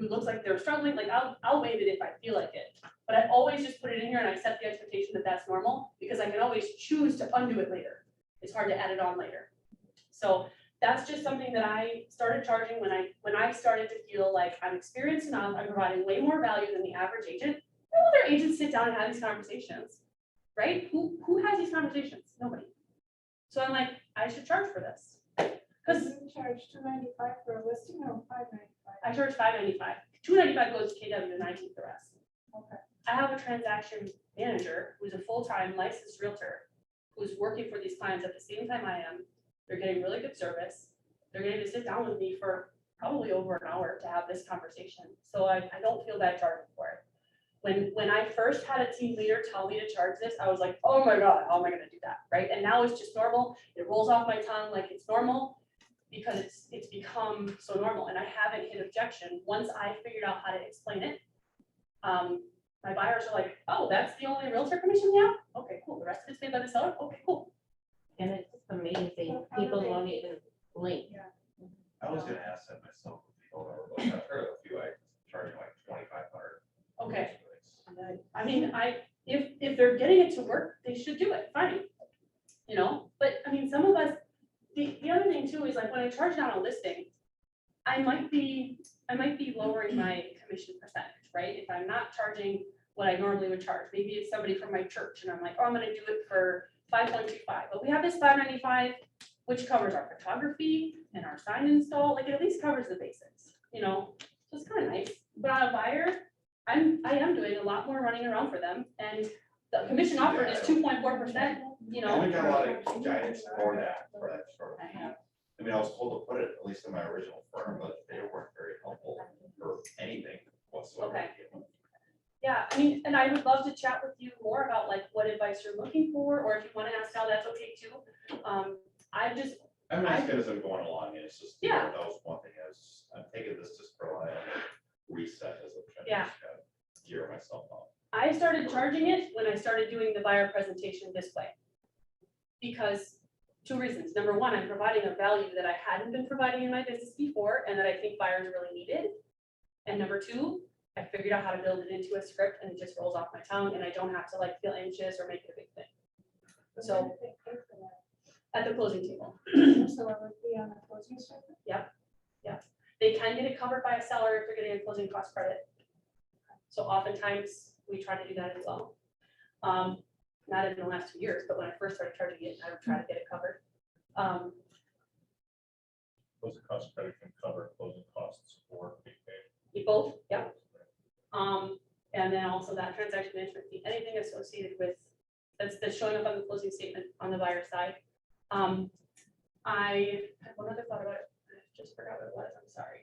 looks like they're struggling. Like I'll waive it if I feel like it. But I always just put it in here and I set the expectation that that's normal because I can always choose to undo it later. It's hard to add it on later. So that's just something that I started charging when I started to feel like I'm experienced enough. I'm providing way more value than the average agent. No other agents sit down and have these conversations, right? Who has these conversations? Nobody. So I'm like, I should charge for this. Because You charge $295 for a listing or $595? I charge $595. $295 goes to KW and I keep the rest. Okay. I have a transaction manager who's a full-time licensed realtor who's working for these clients at the same time I am. They're getting really good service. They're getting to sit down with me for probably over an hour to have this conversation. So I don't feel bad charging for it. When I first had a team leader tell me to charge this, I was like, oh my God, how am I gonna do that, right? And now it's just normal. It rolls off my tongue like it's normal because it's become so normal and I haven't hit objection. Once I figured out how to explain it, my buyers are like, oh, that's the only realtor commission we have? Okay, cool. The rest of it's paid by the seller? Okay, cool. And it's just amazing. People won't even blink. I was gonna ask that myself. I've heard of a few, like charging like 2,500. Okay. I mean, if they're getting it to work, they should do it, fine. You know, but I mean, some of us, the other thing too is like when I charge down a listing, I might be lowering my commission percentage, right? If I'm not charging what I normally would charge, maybe it's somebody from my church and I'm like, oh, I'm gonna do it for 5.25, but we have this 595, which covers our photography and our sign install, like it at least covers the basics, you know, so it's kind of nice. But on a buyer, I am doing a lot more running around for them, and the commission offered is 2.4%, you know. And we got a lot of guidance for that sort of thing. I mean, I was told to put it, at least in my original firm, but they weren't very helpful for anything whatsoever. Okay. Yeah, I mean, and I would love to chat with you more about like what advice you're looking for, or if you want to ask now, that's okay too. I mean, as good as I'm going along, and it's just, Yeah. that was one thing, I'm taking this just for like reset as a trying Yeah. to just kind of gear myself up. I started charging it when I started doing the buyer presentation this way. Because 2 reasons. Number one, I'm providing a value that I hadn't been providing in my business before and that I think buyers really needed. And number 2, I figured out how to build it into a script and it just rolls off my tongue and I don't have to like feel anxious or make it a big thing. So at the closing table. So it would be on the closing statement? They can get it covered by a seller if they're getting a closing cost credit. So oftentimes we try to do that as well. Not in the last 2 years, but when I first started charging it, I would try to get it covered. Closing cost credit can cover closing costs for being paid. Both, yeah. And then also that transaction management fee, anything associated with, that's showing up on the closing statement on the buyer side. I had one other thought about it, I just forgot what it was, I'm sorry.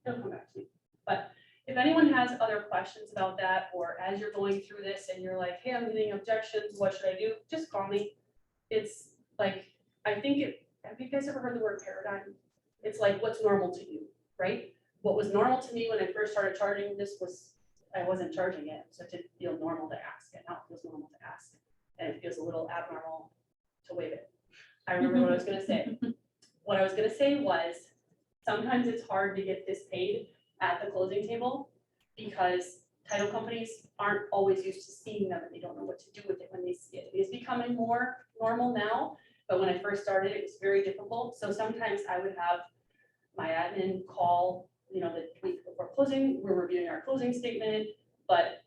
It'll come back to me, but if anyone has other questions about that, or as you're going through this and you're like, hey, I'm getting objections, what should I do? Just call me. It's like, have you guys ever heard the word paradigm? It's like, what's normal to you, right? What was normal to me when I first started charging this was I wasn't charging it, so it didn't feel normal to ask, and now it feels normal to ask. And it feels a little abnormal to waive it. I remember what I was gonna say. What I was gonna say was, sometimes it's hard to get this paid at the closing table because title companies aren't always used to seeing them and they don't know what to do with it when they see it. It is becoming more normal now, but when I first started, it was very difficult. So sometimes I would have my admin call, you know, the week before closing, we're reviewing our closing statement, but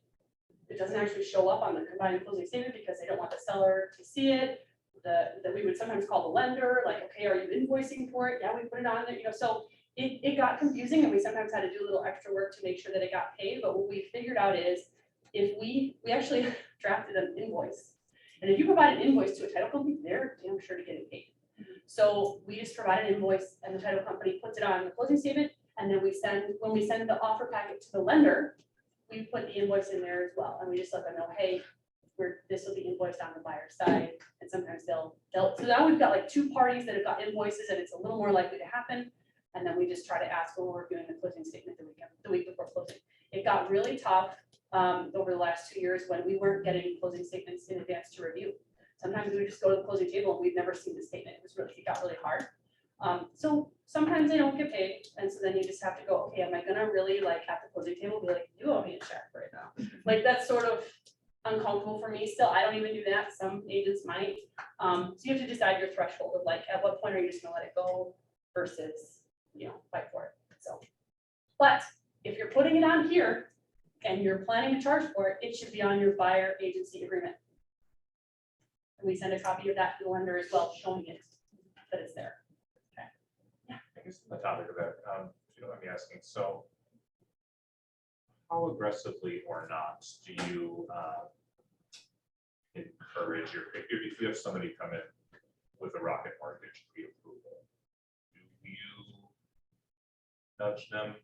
it doesn't actually show up on the combined closing statement because they don't want the seller to see it. That we would sometimes call the lender, like, okay, are you invoicing for it? Yeah, we put it on there, you know, so it got confusing and we sometimes had to do a little extra work to make sure that it got paid. But what we figured out is if we actually drafted an invoice. And if you provide an invoice to a title company, they're damn sure to get it paid. So we just provide an invoice and the title company puts it on the closing statement. And then when we send the offer packet to the lender, we put the invoice in there as well. And we just let them know, hey, this will be invoiced on the buyer's side. And sometimes so now we've got like two parties that have got invoices and it's a little more likely to happen. And then we just try to ask when we're reviewing the closing statement the week before closing. It got really tough over the last 2 years when we weren't getting closing statements in advance to review. Sometimes we would just go to the closing table and we've never seen the statement. It got really hard. So sometimes they don't get paid. And so then you just have to go, okay, am I gonna really like at the closing table be like, you owe me a check right now? Like that's sort of uncomfortable for me still. I don't even do that. Some agents might. So you have to decide your threshold of like, at what point are you just gonna let it go versus, you know, fight for it. So, but if you're putting it on here and you're planning to charge for it, it should be on your buyer agency agreement. And we send a copy of that to the lender as well, showing it that it's there. I guess on the topic of that, if you don't mind me asking, so how aggressively or not do you encourage if you have somebody come in with a rocket mortgage pre-approval, do you nudge them?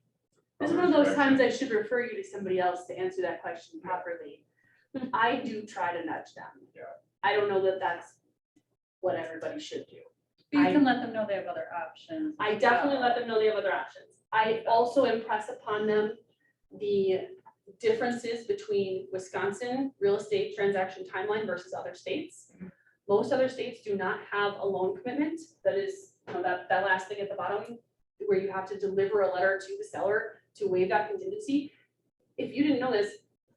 This is one of those times I should refer you to somebody else to answer that question properly. I do try to nudge them. Yeah. I don't know that that's what everybody should do. But you can let them know they have other options. I definitely let them know they have other options. I also impress upon them the differences between Wisconsin real estate transaction timeline versus other states. Most other states do not have a loan commitment. That is, you know, that last thing at the bottom where you have to deliver a letter to the seller to waive that contingency. If you didn't know this,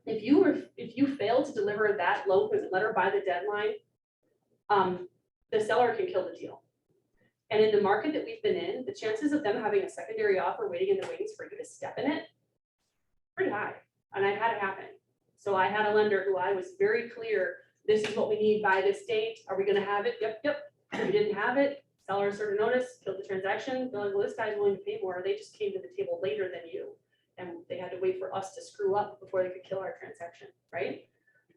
if you fail to deliver that loan commitment letter by the deadline, the seller can kill the deal. And in the market that we've been in, the chances of them having a secondary offer waiting in the wings for you to step in it, pretty high. And I've had it happen. So I had a lender who I was very clear, this is what we need by this date. Are we gonna have it? Yep. We didn't have it. Seller served a notice, killed the transaction. They're like, well, this guy's willing to pay more. They just came to the table later than you. And they had to wait for us to screw up before they could kill our transaction, right?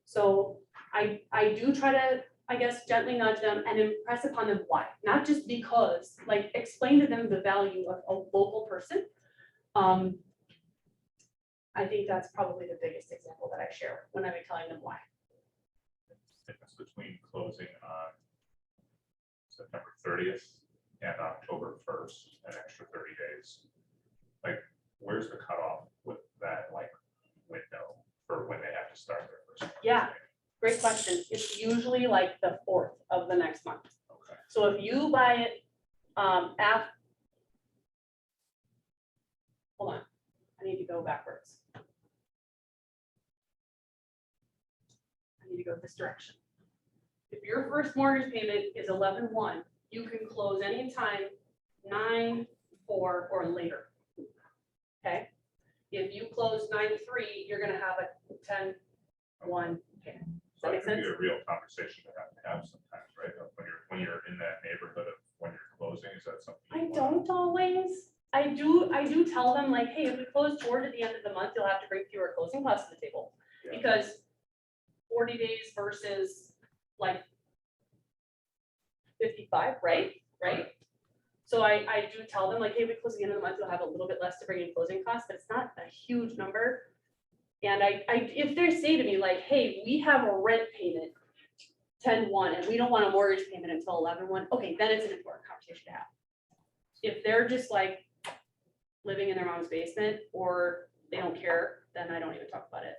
So I do try to, I guess, gently nudge them and impress upon them why, not just because, like explain to them the value of a local person. I think that's probably the biggest example that I share when I'm telling them why. Difference between closing on September 30th and October 1st, an extra 30 days. Like, where's the cutoff with that like window for when they have to start their first? Yeah. Great question. It's usually like the 4th of the next month. Okay. So if you buy it, hold on, I need to go backwards. I need to go this direction. If your first mortgage payment is 11/1, you can close anytime 9/4 or later. Okay. If you close 9/3, you're gonna have a 10/1 payment. So That it makes could be sense? a real conversation to have sometimes, right? When you're in that neighborhood of when you're closing, is that something? I you wanna- don't always. I do tell them like, hey, if we close toward at the end of the month, you'll have to bring fewer closing costs to the table. Yeah. Because 40 days versus like 55, right? So I do tell them like, hey, we close at the end of the month, you'll have a little bit less to bring in closing costs, but it's not a huge number. And if they say to me like, hey, we have a rent payment 10/1 and we don't want a mortgage payment until 11/1, okay, then it's an important conversation to have. If they're just like living in their mom's basement or they don't care, then I don't even talk about it.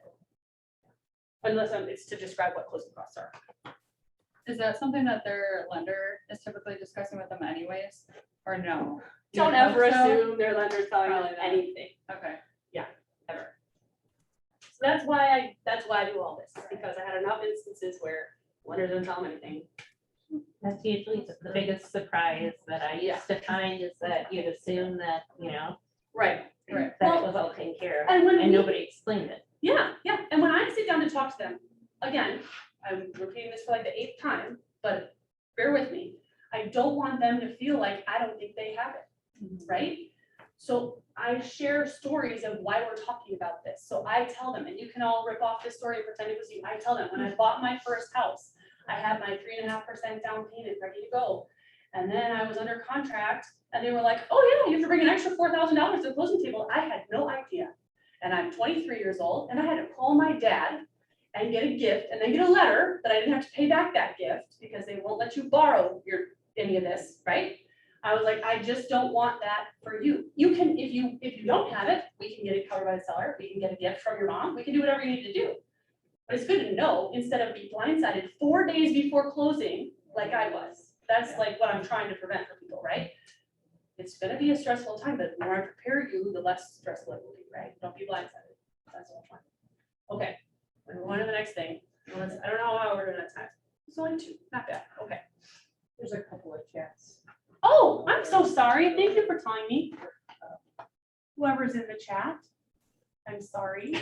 Unless it's to describe what closing costs are. Is that something that their lender is typically discussing with them anyways, or no? Do you Don't hope ever so? assume their lender's telling them Probably not. anything, Okay, ever. So that's why I do all this, because I had enough instances where lenders didn't tell them anything. That's usually the biggest surprise that I used to find is that you'd assume that, you know, Right. right. that it Well, was all taken care of and when and we- nobody explained it. Yeah, and when I sit down to talk to them, again, I'm repeating this for like the 8th time, but bear with me. I don't want them to feel like I don't think they have it, right? So I share stories of why we're talking about this. So I tell them, and you can all rip off this story and pretend it was you. I tell them, when I bought my first house, I had my 3.5% down payment ready to go. And then I was under contract and they were like, oh yeah, you have to bring an extra $4,000 to the closing table. I had no idea. And I'm 23 years old and I had to call my dad and get a gift and then get a letter that I didn't have to pay back that gift because they won't let you borrow any of this, right? I was like, I just don't want that for you. You can, if you don't have it, we can get it covered by the seller. We can get a gift from your mom. We can do whatever you need to do. But it's good to know instead of be blindsided 4 days before closing, like I was. That's like what I'm trying to prevent for people, right? It's gonna be a stressful time, but the more I prepare you, the less stressful it will be, right? Don't be blindsided. That's what I'm trying. Okay, we're going to the next thing. I don't know how we're doing that time. It's only 2, not bad. Okay. There's a couple of chats. Oh, I'm so sorry. Thank you for telling me. Whoever's in the chat, I'm sorry.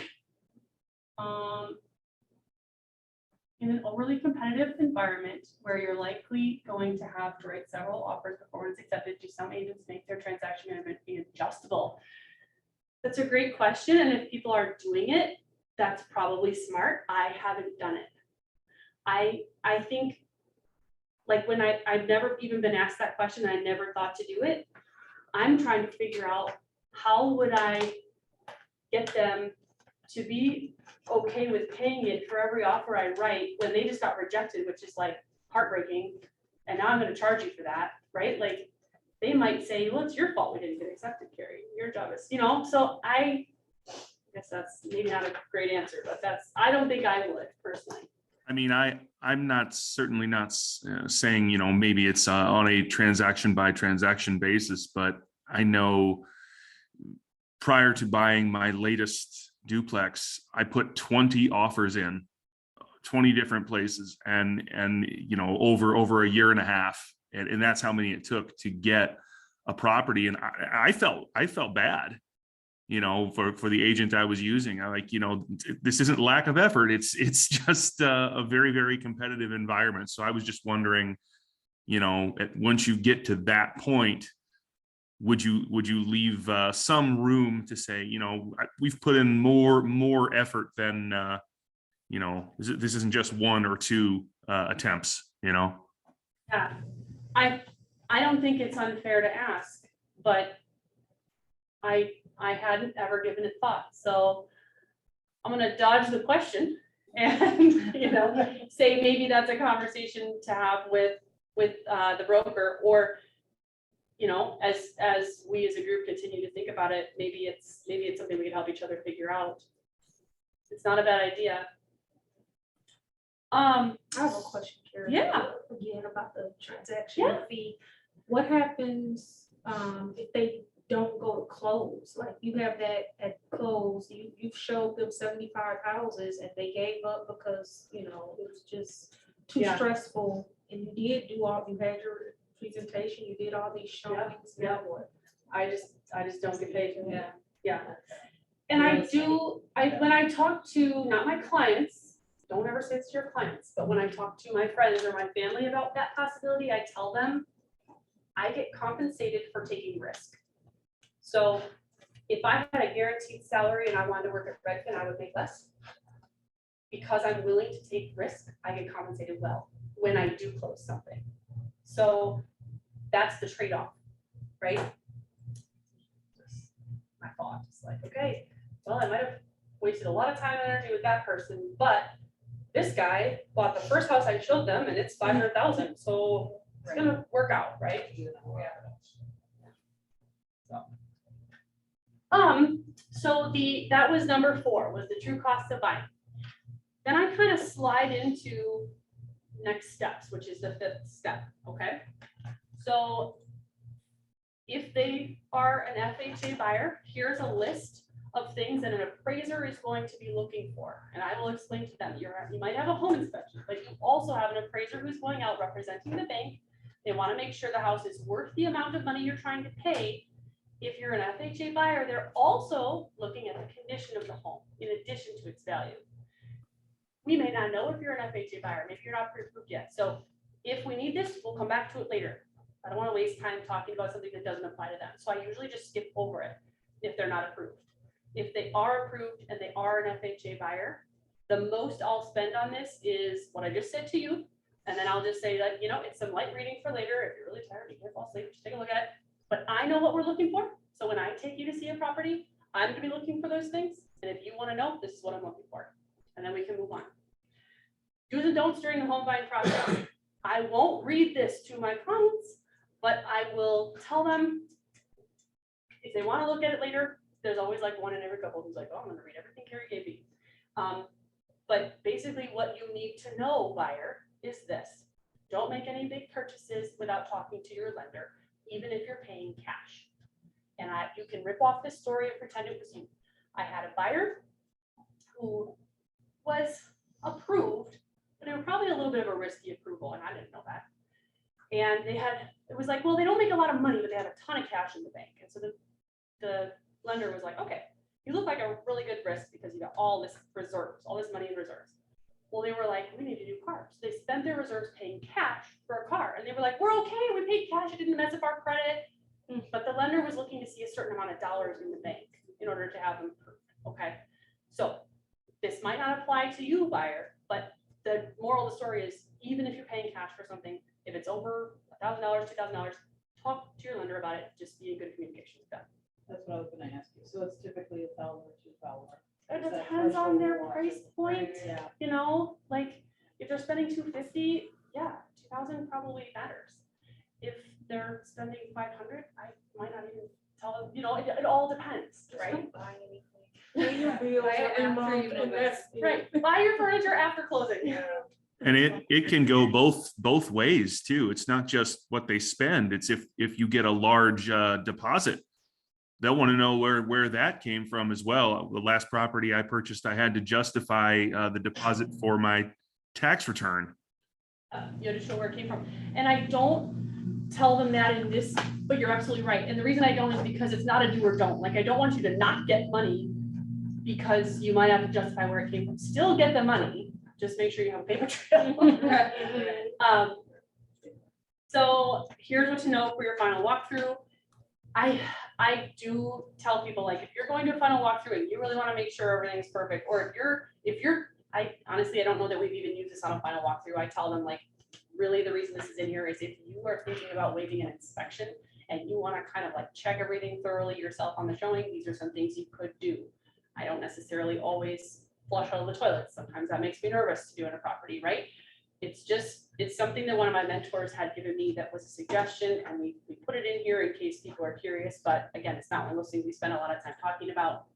In an overly competitive environment where you're likely going to have to write several offers before one is accepted, do some agents make their transaction management fee adjustable? That's a great question, and if people are doing it, that's probably smart. I haven't done it. I think, like when I've never even been asked that question, I never thought to do it. I'm trying to figure out how would I get them to be okay with paying it for every offer I write when they just got rejected, which is like heartbreaking. And now I'm gonna charge you for that, right? Like, they might say, well, it's your fault we didn't get accepted, Carrie. Your job is, you know, so I guess that's maybe not a great answer, but I don't think I would personally. I mean, I'm certainly not saying, you know, maybe it's on a transaction by transaction basis, but I know prior to buying my latest duplex, I put 20 offers in 20 different places and you know, over a year and a half. And that's how many it took to get a property. And I felt bad, you know, for the agent I was using. I like, you know, this isn't lack of effort. It's just a very, very competitive environment. So I was just wondering, you know, once you get to that point, would you leave some room to say, you know, we've put in more effort than, you know, this isn't just 1 or 2 attempts, you know? Yeah, I don't think it's unfair to ask, but I hadn't ever given it thought, so I'm gonna dodge the question and, you know, say maybe that's a conversation to have with the broker, or, you know, as we as a group continue to think about it, maybe it's something we can help each other figure out. It's not a bad idea. I have a question, Carrie. Yeah. Again, about the transaction Yeah. fee. What happens if they don't go to close? Like, you have that at close, you've showed them 75 houses and they gave up because, you know, it was just too Yeah. stressful. And you did you had your presentation, you did all these showings. Yeah. Now what? I just don't get paid. Yeah. Yeah. And when I talk to, not my clients, don't ever say it's your clients, but when I talk to my friends or my family about that possibility, I tell them I get compensated for taking risk. So if I had a guaranteed salary and I wanted to work at Redfin, I would make less. Because I'm willing to take risk, I get compensated well when I do close something. So that's the trade-off, right? My thought is like, okay, well, I might have wasted a lot of time and energy with that person, but this guy bought the first house I showed them and it's 500,000, so it's gonna work out, right? So. So that was number 4, was the true cost of buying. Then I kind of slide into next steps, which is the 5th step, okay? So if they are an FHA buyer, here's a list of things that an appraiser is going to be looking for. And I will explain to them, you might have a home inspection, but you also have an appraiser who's going out representing the bank. They want to make sure the house is worth the amount of money you're trying to pay. If you're an FHA buyer, they're also looking at the condition of the home in addition to its value. We may not know if you're an FHA buyer, maybe you're not pre-approved yet. So if we need this, we'll come back to it later. I don't want to waste time talking about something that doesn't apply to them. So I usually just skip over it if they're not approved. If they are approved and they are an FHA buyer, the most I'll spend on this is what I just said to you. And then I'll just say that, it's some light reading for later. If you're really tired, you can't fall asleep, just take a look at it. But I know what we're looking for. So when I take you to see a property, I'm gonna be looking for those things. And if you want to know, this is what I'm looking for. And then we can move on. Do's and don'ts during the home buying process. I won't read this to my clients, but I will tell them if they want to look at it later. There's always like one in every couple who's like, oh, I'm going to read everything Carrie gave me. But basically what you need to know, buyer, is this. Don't make any big purchases without talking to your lender, even if you're paying cash. And you can rip off this story and pretend it was you. I had a buyer who was approved, but they were probably a little bit of a risky approval, and I didn't know that. And it was like, well, they don't make a lot of money, but they have a ton of cash in the bank. And so the lender was like, okay, you look like a really good risk because you got all this reserves, all this money in reserves. Well, they were like, we need a new car. So they spent their reserves paying cash for a car. And they were like, we're okay, we paid cash, it didn't mess up our credit. But the lender was looking to see a certain amount of dollars in the bank in order to have them approved. Okay. So this might not apply to you, buyer, but the moral of the story is, even if you're paying cash for something, if it's over $1,000, $2,000, talk to your lender about it. Just be in good communication with them. That's what I was gonna ask you. So it's typically $1,000 or $2,000. It Is that depends on their threshold? price point. Yeah. Like if they're spending $250, yeah, $2,000 probably matters. If they're spending $500, I might not even tell them. It all depends, right? Don't buy anything. Pay your bills Buy it every after month, you and move that's in. it. Right. Buy your furniture after closing. Yeah. And it can go both ways too. It's not just what they spend. It's if you get a large deposit, they'll want to know where that came from as well. The last property I purchased, I had to justify the deposit for my tax return. To show where it came from. And I don't tell them that in this, but you're absolutely right. And the reason I don't is because it's not a do or don't. Like I don't want you to not get money because you might have to justify where it came from. Still get the money. Just make sure you have a paper trail. So here's what to know for your final walkthrough. I do tell people, like, if you're going to a final walkthrough and you really want to make sure everything's perfect, or if you're, I honestly, I don't know that we've even used this on a final walkthrough. I tell them, like, really the reason this is in here is if you are thinking about waiving an inspection and you want to kind of like check everything thoroughly yourself on the showing, these are some things you could do. I don't necessarily always flush out of the toilet. Sometimes that makes me nervous to do in a property, right? It's something that one of my mentors had given me that was a suggestion, and we put it in here in case people are curious, but again, it's not one of those things we spend a lot of time talking about.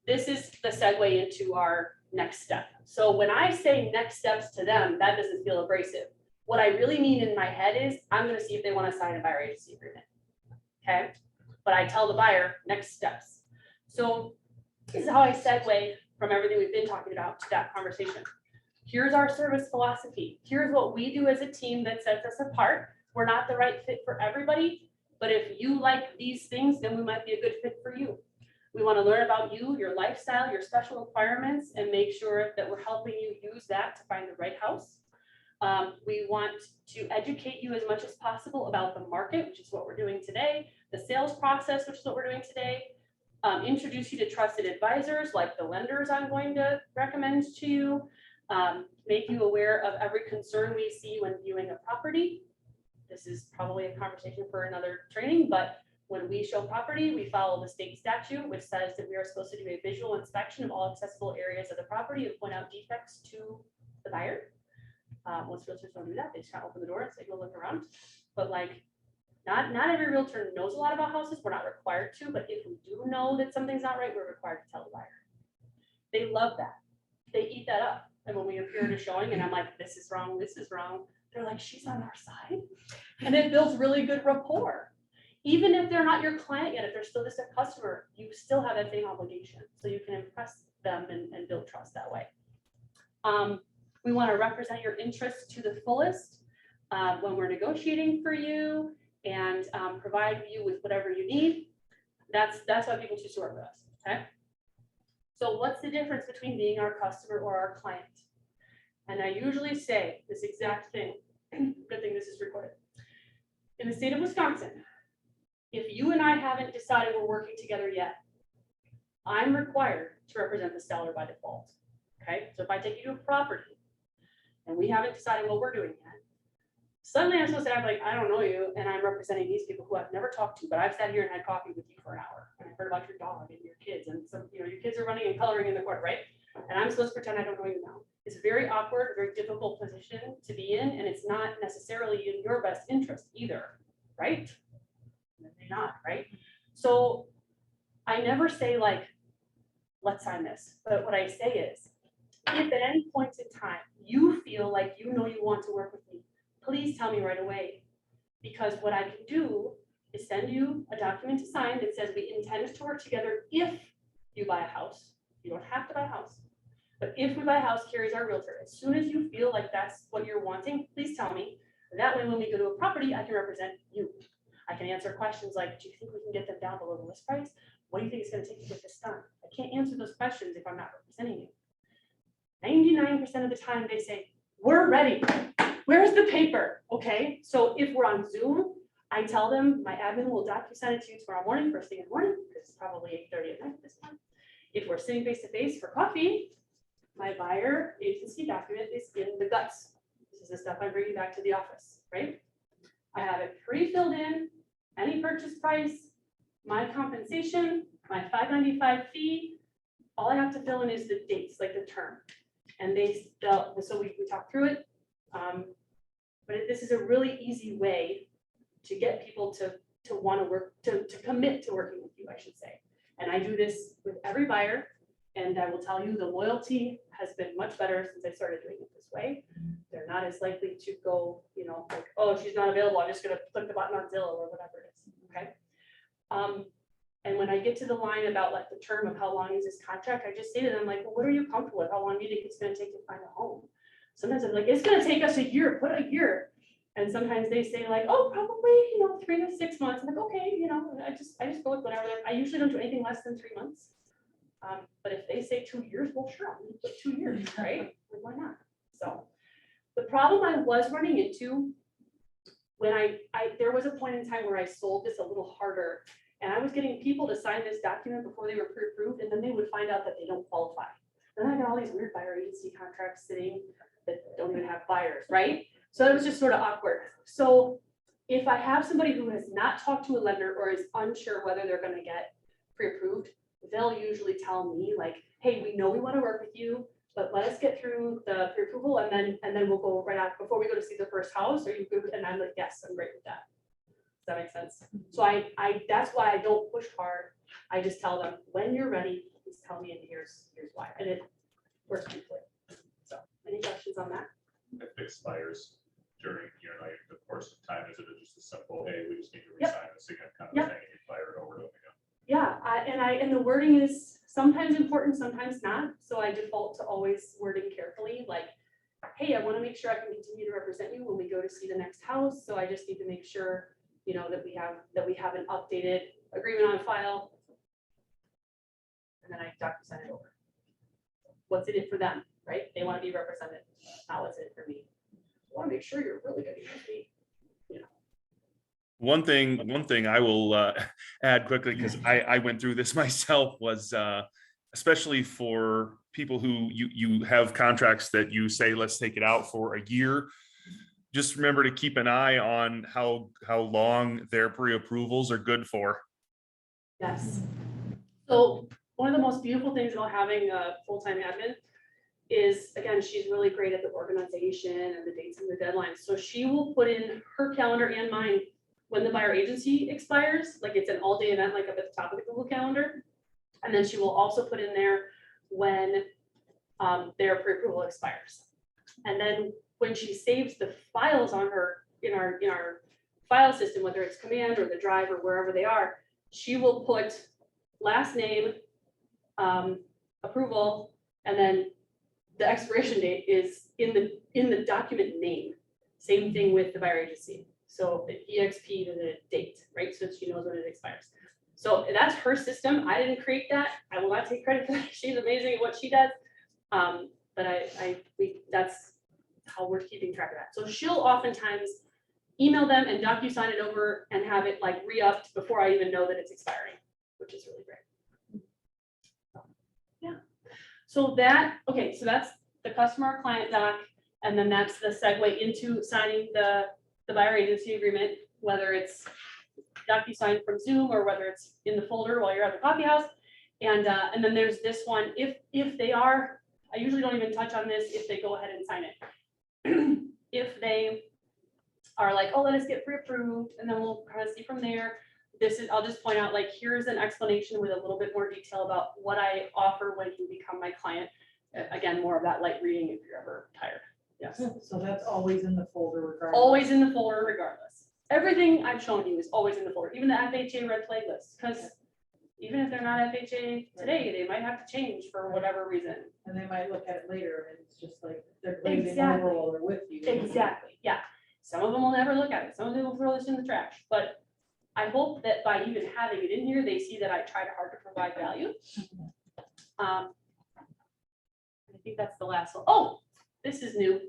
This is the segue into our next step. So when I say next steps to them, that doesn't feel abrasive. What I really mean in my head is I'm going to see if they want to sign a buyer agency agreement. Okay. But I tell the buyer next steps. So this is how I segue from everything we've been talking about to that conversation. Here's our service philosophy. Here's what we do as a team that sets us apart. We're not the right fit for everybody, but if you like these things, then we might be a good fit for you. We want to learn about you, your lifestyle, your special requirements, and make sure that we're helping you use that to find the right house. We want to educate you as much as possible about the market, which is what we're doing today, the sales process, which is what we're doing today, introduce you to trusted advisors like the lenders I'm going to recommend to you, make you aware of every concern we see when viewing a property. This is probably a conversation for another training, but when we show property, we follow the state statute, which says that we are supposed to do a visual inspection of all accessible areas of the property and point out defects to the buyer. Most realtors don't do that. They just kind of open the door and say, go look around. But like, Not every realtor knows a lot about houses. We're not required to, but if we do know that something's not right, we're required to tell the buyer. They love that. They eat that up. And when we appear at a showing and I'm like, this is wrong, they're like, she's on our side. And it builds really good rapport. Even if they're not your client yet, if they're still just a customer, you still have that same obligation. So you can impress them and build trust that way. We want to represent your interests to the fullest when we're negotiating for you and provide you with whatever you need. That's why people choose to work with us, okay? So what's the difference between being our customer or our client? And I usually say this exact thing. Good thing this is recorded. In the state of Wisconsin, if you and I haven't decided we're working together yet, I'm required to represent the seller by default, okay? So if I take you to a property and we haven't decided what we're doing yet, suddenly I'm supposed to act like I don't know you and I'm representing these people who I've never talked to, but I've sat here and had coffee with you for an hour and I've heard about your dog and your kids and some, your kids are running and coloring in the court, right? And I'm supposed to pretend I don't know you now. It's a very awkward, very difficult position to be in, and it's not necessarily in your best interest either, right? Maybe not, right? So I never say like, let's sign this, but what I say is, if at any point in time you feel like you know you want to work with me, please tell me right away, because what I can do is send you a document to sign that says we intend to work together if you buy a house. You don't have to buy a house, but if we buy a house, Carrie's our realtor. As soon as you feel like that's what you're wanting, please tell me. That way, when we go to a property, I can represent you. I can answer questions like, do you think we can get them down below the list price? What do you think it's going to take to get this done? I can't answer those questions if I'm not representing you. 99% of the time they say, we're ready. Where's the paper? Okay, so if we're on Zoom, I tell them my admin will docu-sign it to you tomorrow morning, first thing in the morning, because it's probably 8:30 at night at this time. If we're sitting face to face for coffee, my buyer agency document is in the guts. This is the stuff I'm bringing back to the office, right? I have it pre-filled in, any purchase price, my compensation, my $5.95 fee. All I have to fill in is the dates, like the term. And so we talk through it. But this is a really easy way to get people to want to work, to commit to working with you, I should say. And I do this with every buyer. And I will tell you, the loyalty has been much better since I started doing it this way. They're not as likely to go, like, oh, she's not available, I'm just gonna click the button on Zillow or whatever it is, okay? And when I get to the line about like the term of how long is this contract, I just say to them like, well, what are you comfortable with? How long do you think it's gonna take to find a home? Sometimes I'm like, it's gonna take us a year, put a year. And sometimes they say like, oh, probably, 3 to 6 months. I'm like, okay, I just go with whatever. I usually don't do anything less than 3 months. But if they say 2 years, well, sure, I'm gonna put 2 years, right? Like, why not? So the problem I was running into when there was a point in time where I sold this a little harder, and I was getting people to sign this document before they were pre-approved, and then they would find out that they don't qualify. Then I got all these weird buyer agency contracts sitting that don't even have buyers, right? So it was just sort of awkward. So if I have somebody who has not talked to a lender or is unsure whether they're going to get pre-approved, they'll usually tell me like, hey, we know we want to work with you, but let us get through the pre-approval and then we'll go right after before we go to see the first house. Are you good? And I'm like, yes, I'm great with that. Does that make sense? So I that's why I don't push hard. I just tell them when you're ready, please tell me, and here's why. And it works beautifully. So any questions on that? If it expires during the course of time, is it just a simple, hey, we just need to re-sign this again kind of thing, and you fire it over to them again? Yeah, and the wording is sometimes important, sometimes not. So I default to always wording carefully, like, hey, I want to make sure I can continue to represent you when we go to see the next house. So I just need to make sure, that we have an updated agreement on file. And then I docu-sign it over. What's in it for them, right? They want to be represented. Not what's in it for me. I want to make sure you're really going to use me. One thing I will add quickly, because I went through this myself, was especially for people who you have contracts that you say, let's take it out for a year. Just remember to keep an eye on how long their pre-approvals are good for. Yes. So one of the most beautiful things about having a full-time admin is, again, she's really great at the organization and the dates and the deadlines. So she will put in her calendar and mine when the buyer agency expires, like it's an all-day event, like up at the top of the Google Calendar. And then she will also put in there when their pre-approval expires. And then when she saves the files on her, in our file system, whether it's Command or the Drive or wherever they are, she will put last name, approval, and then the expiration date is in the document name. Same thing with the buyer agency. So the EXP to the date, right? So she knows when it expires. So that's her system. I didn't create that. I will not take credit for that. She's amazing at what she does. But that's how we're keeping track of that. So she'll oftentimes email them and DocuSign it over and have it like re-upped before I even know that it's expiring, which is really great. Yeah. So okay, so that's the customer client doc, and then that's the segue into signing the buyer agency agreement, whether it's DocuSign from Zoom or whether it's in the folder while you're at the coffee house. And then there's this one, if they are, I usually don't even touch on this if they go ahead and sign it. If they are like, oh, let us get pre-approved, and then we'll kind of see from there. I'll just point out, like, here's an explanation with a little bit more detail about what I offer when you become my client. Again, more of that light reading if you're ever tired. Yes. So that's always in the folder regardless. Always in the folder regardless. Everything I've shown you is always in the folder, even the FHA red flag list, because even if they're not FHA today, they might have to change for whatever reason. And they might look at it later and it's just like they're glazing Exactly. over while they're with you. Exactly, yeah. Some of them will never look at it. Some of them will throw this in the trash, but I hope that by even having it in here, they see that I tried hard to provide value. I think that's the last one. Oh, this is new.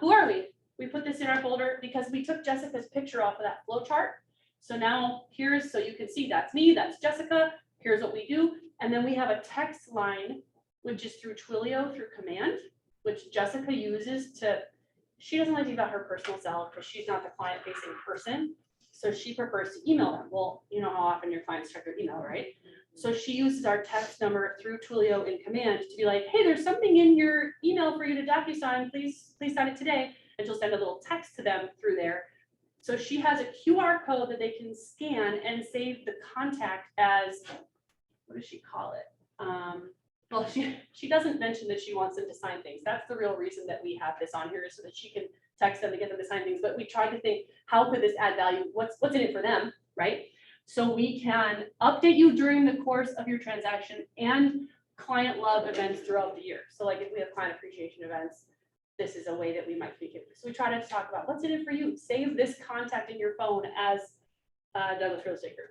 Who are we? We put this in our folder because we took Jessica's picture off of that flow chart. So now so you can see that's me, that's Jessica. Here's what we do. And then we have a text line, which is through Twilio through Command, which Jessica uses she doesn't like to give out her personal cell because she's not the client facing person. So she prefers to email them. Well, you know how often your clients check their email, right? So she uses our text number through Twilio in Command to be like, hey, there's something in your email for you to DocuSign. Please sign it today. And she'll send a little text to them through there. So she has a QR code that they can scan and save the contact as, what does she call it? Well, she doesn't mention that she wants them to sign things. That's the real reason that we have this on here, is so that she can text them to get them to sign things. But we tried to think, how could this add value? What's in it for them, right? So we can update you during the course of your transaction and client love events throughout the year. So like if we have client appreciation events, this is a way that we might tweak it. So we try to talk about what's in it for you. Save this contact in your phone as Douglas Real Estate Group.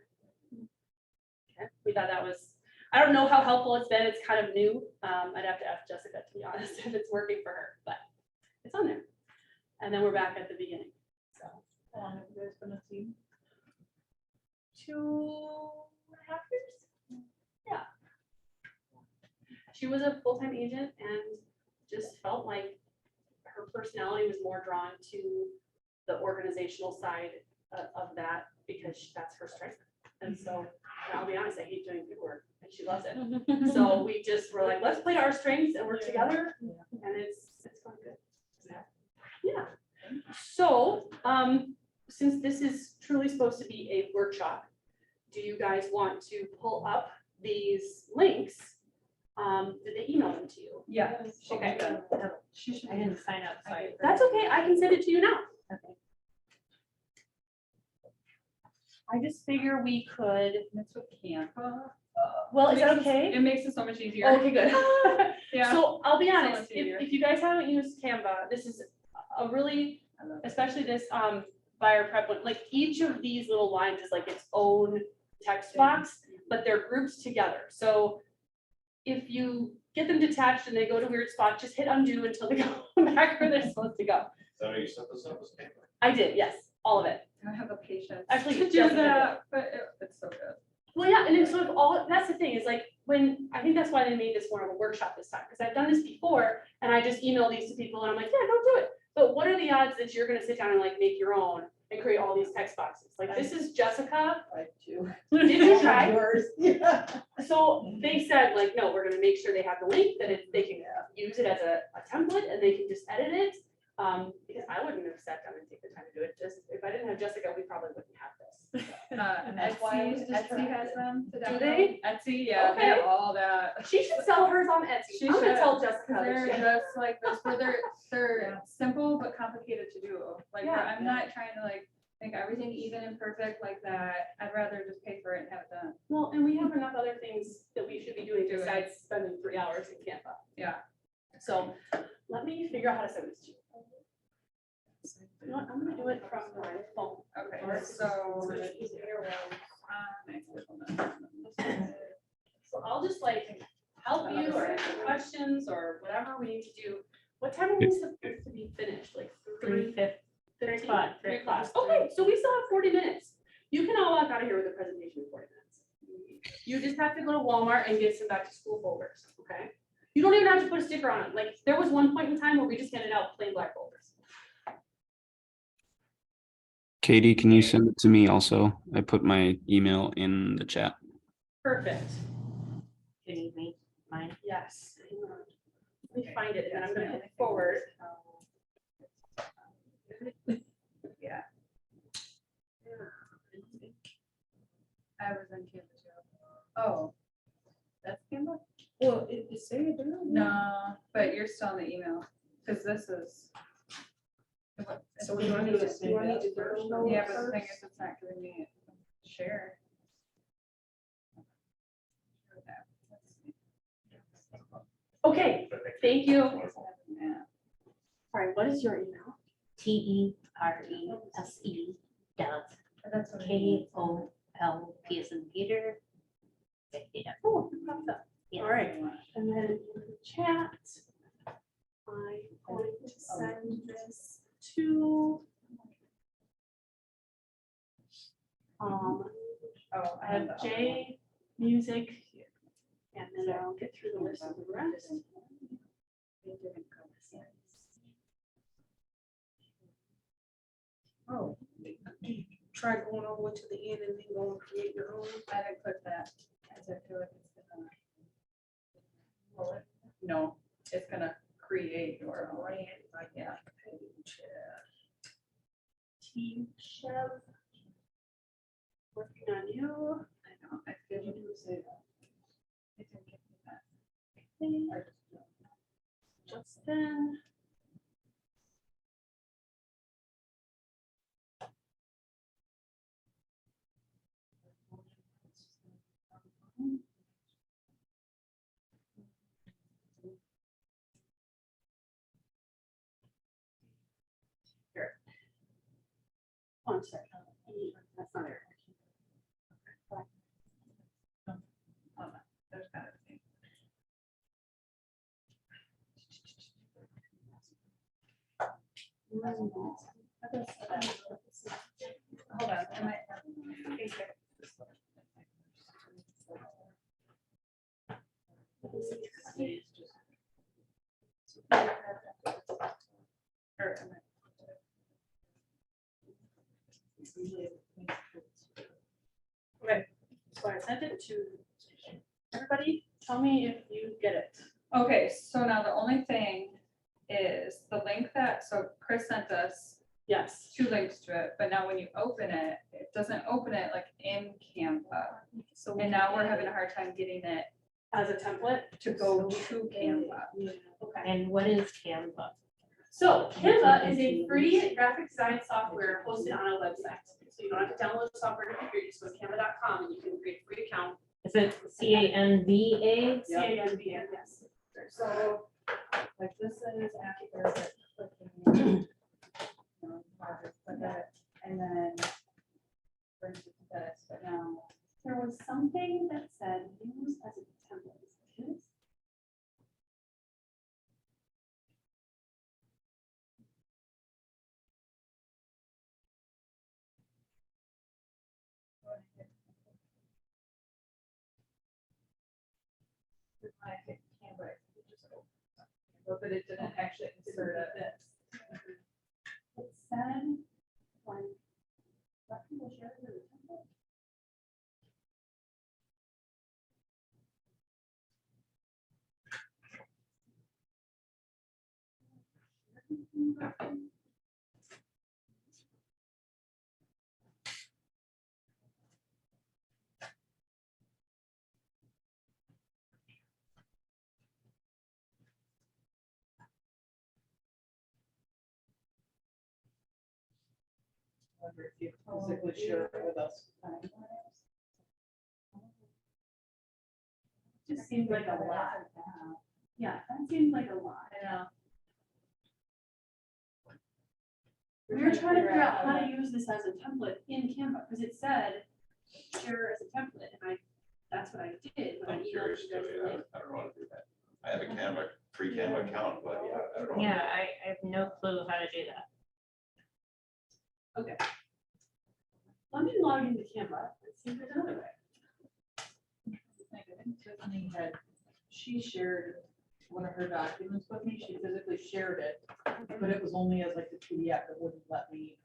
Okay. We thought that was, I don't know how helpful it's been. It's kind of new. I'd have to ask Jessica, to be honest, if it's working for her, but it's on there. And then we're back at the beginning. So How long have you guys been a team? 2.5 years. Yeah. She was a full-time agent and just felt like her personality was more drawn to the organizational side of that because that's her strength. And so, and I'll be honest, I hate doing paperwork and she loves it. So we just were like, let's play to our strengths and work together. And it's going good. Yeah. So, since this is truly supposed to be a workshop, do you guys want to pull up these links? Did they email them to you? Yeah. Okay. I didn't sign up, so That's okay. I can send it to you now. Okay. I just figure we could, That's with Canva. well, is that Makes it- okay? It makes it so much easier. Okay, good. Yeah. So I'll be So honest, much easier. if you guys haven't used Canva, this is a really, especially this buyer prep one, like each of these little lines is like its own text box, but they're grouped together. So if you get them detached and they go to weird spots, just hit undo until they go back where they're supposed to go. So you set this up as paper? I did, yes, all of it. I don't have the patience Actually, to do Jessica did. that, but it's so good. Well, yeah, and then sort of all, that's the thing, is like, I think that's why they made this more of a workshop this time, because I've done this before, and I just email these to people, and I'm like, yeah, don't do it. But what are the odds that you're gonna sit down and like make your own and create all these text boxes? Like, this is Jessica. I do. Did you try? Yours, yeah. So they said like, no, we're gonna make sure they have the link, that they can use it as a template, and they can just edit it. Because I wouldn't have sat down and take the time to do it. Just if I didn't have Jessica, we probably wouldn't have this. And that's why I was Etsy, just Etsy has them. to Do download. they? Etsy, yeah, they have all that. She should sell hers on Etsy. She I'm gonna should, tell Jessica. Cause that they're she- just like this, where they're simple but complicated to do. Like, where Yeah. I'm not trying to like make everything even and perfect like that. I'd rather just pay for it and have it done. Well, and we have enough other things that we should be doing besides spending 3 hours in Canva. Yeah. So let me figure out how to send this to you. You know what, I'm gonna do it from my phone. Okay, so. So I'll just like help you or answer questions or whatever we need to do. What time are we supposed to be finished? Like 3:50. 3 o'clock, 3 3 o'clock. o'clock. Okay, so we still have 40 minutes. You can all walk out of here with a presentation in 40 minutes. You just have to go to Walmart and get some back to school folders, okay? You don't even have to put a sticker on it. Like, there was one point in time where we just handed out plain black folders. Katie, can you send it to me also? I put my email in the chat. Perfect. You need me, mine. Yes. Hang on. Let me find it and then I'm gonna hit forward. Yeah. I was in Canva too. Oh, that's Canva? Well, it say it there? No, but you're still in the email, because this is. So do I need to download Yeah, it but the thing first? is, it's not giving me a share. Okay, thank you. Yeah. All right, what is your email? TERESE That's what I need. KOLP as in Peter. Yeah. Oh, it popped up. All right, and then in the chat, I'm going to send this to Oh, I have J Music, and then I'll get through the list of the rest. Oh, do you try going all the way to the end and then go and create your own? I didn't click that, as I feel like it's gonna. Will it? No, it's gonna create your own. Yeah. Team Chev. Working on you. I know, I feel you do say that. It didn't give me that. Okay, Or just- Justin. Here. One second. That's not it. Hold on, there's gotta be. Hold on, I might have. Or am I- Okay, so I sent it to everybody. Tell me if you get it. Okay, so now the only thing is the link that, so Chris sent us Yes. 2 links to it, but now when you open it, it doesn't open it like in Canva. So And now we're having a hard time getting it as a template. to go to Canva. Okay. And what is Canva? So Canva is a free graphic design software hosted on a website. So you don't have to download the software to computer. You just go to canva.com and you can create a free account. Is it CANVA? CANVA, yes. So, like this is after clicking. Click it, and then brings it to this, but now. There was something that said use as a template. Is it? I hit Canva, it just opened. But it didn't actually insert it. It said, like, let people share it in the template. wonder if you physically share it with us. Just seems like a lot. Yeah, that seems like a lot. Yeah. We were trying to figure out how to use this as a template in Canva, because it said share as a template, and that's what I did when I I'm emailed curious you too, guys the yeah, link. I don't know how to do that. I have a Canva, free Canva account, but yeah, I don't know. Yeah, I have no clue how to do that. Okay. Let me log into Canva and see if there's another way. I think Tiffany had, she shared one of her documents with me, she physically shared it, but it was only as like a PDF, it wouldn't let me.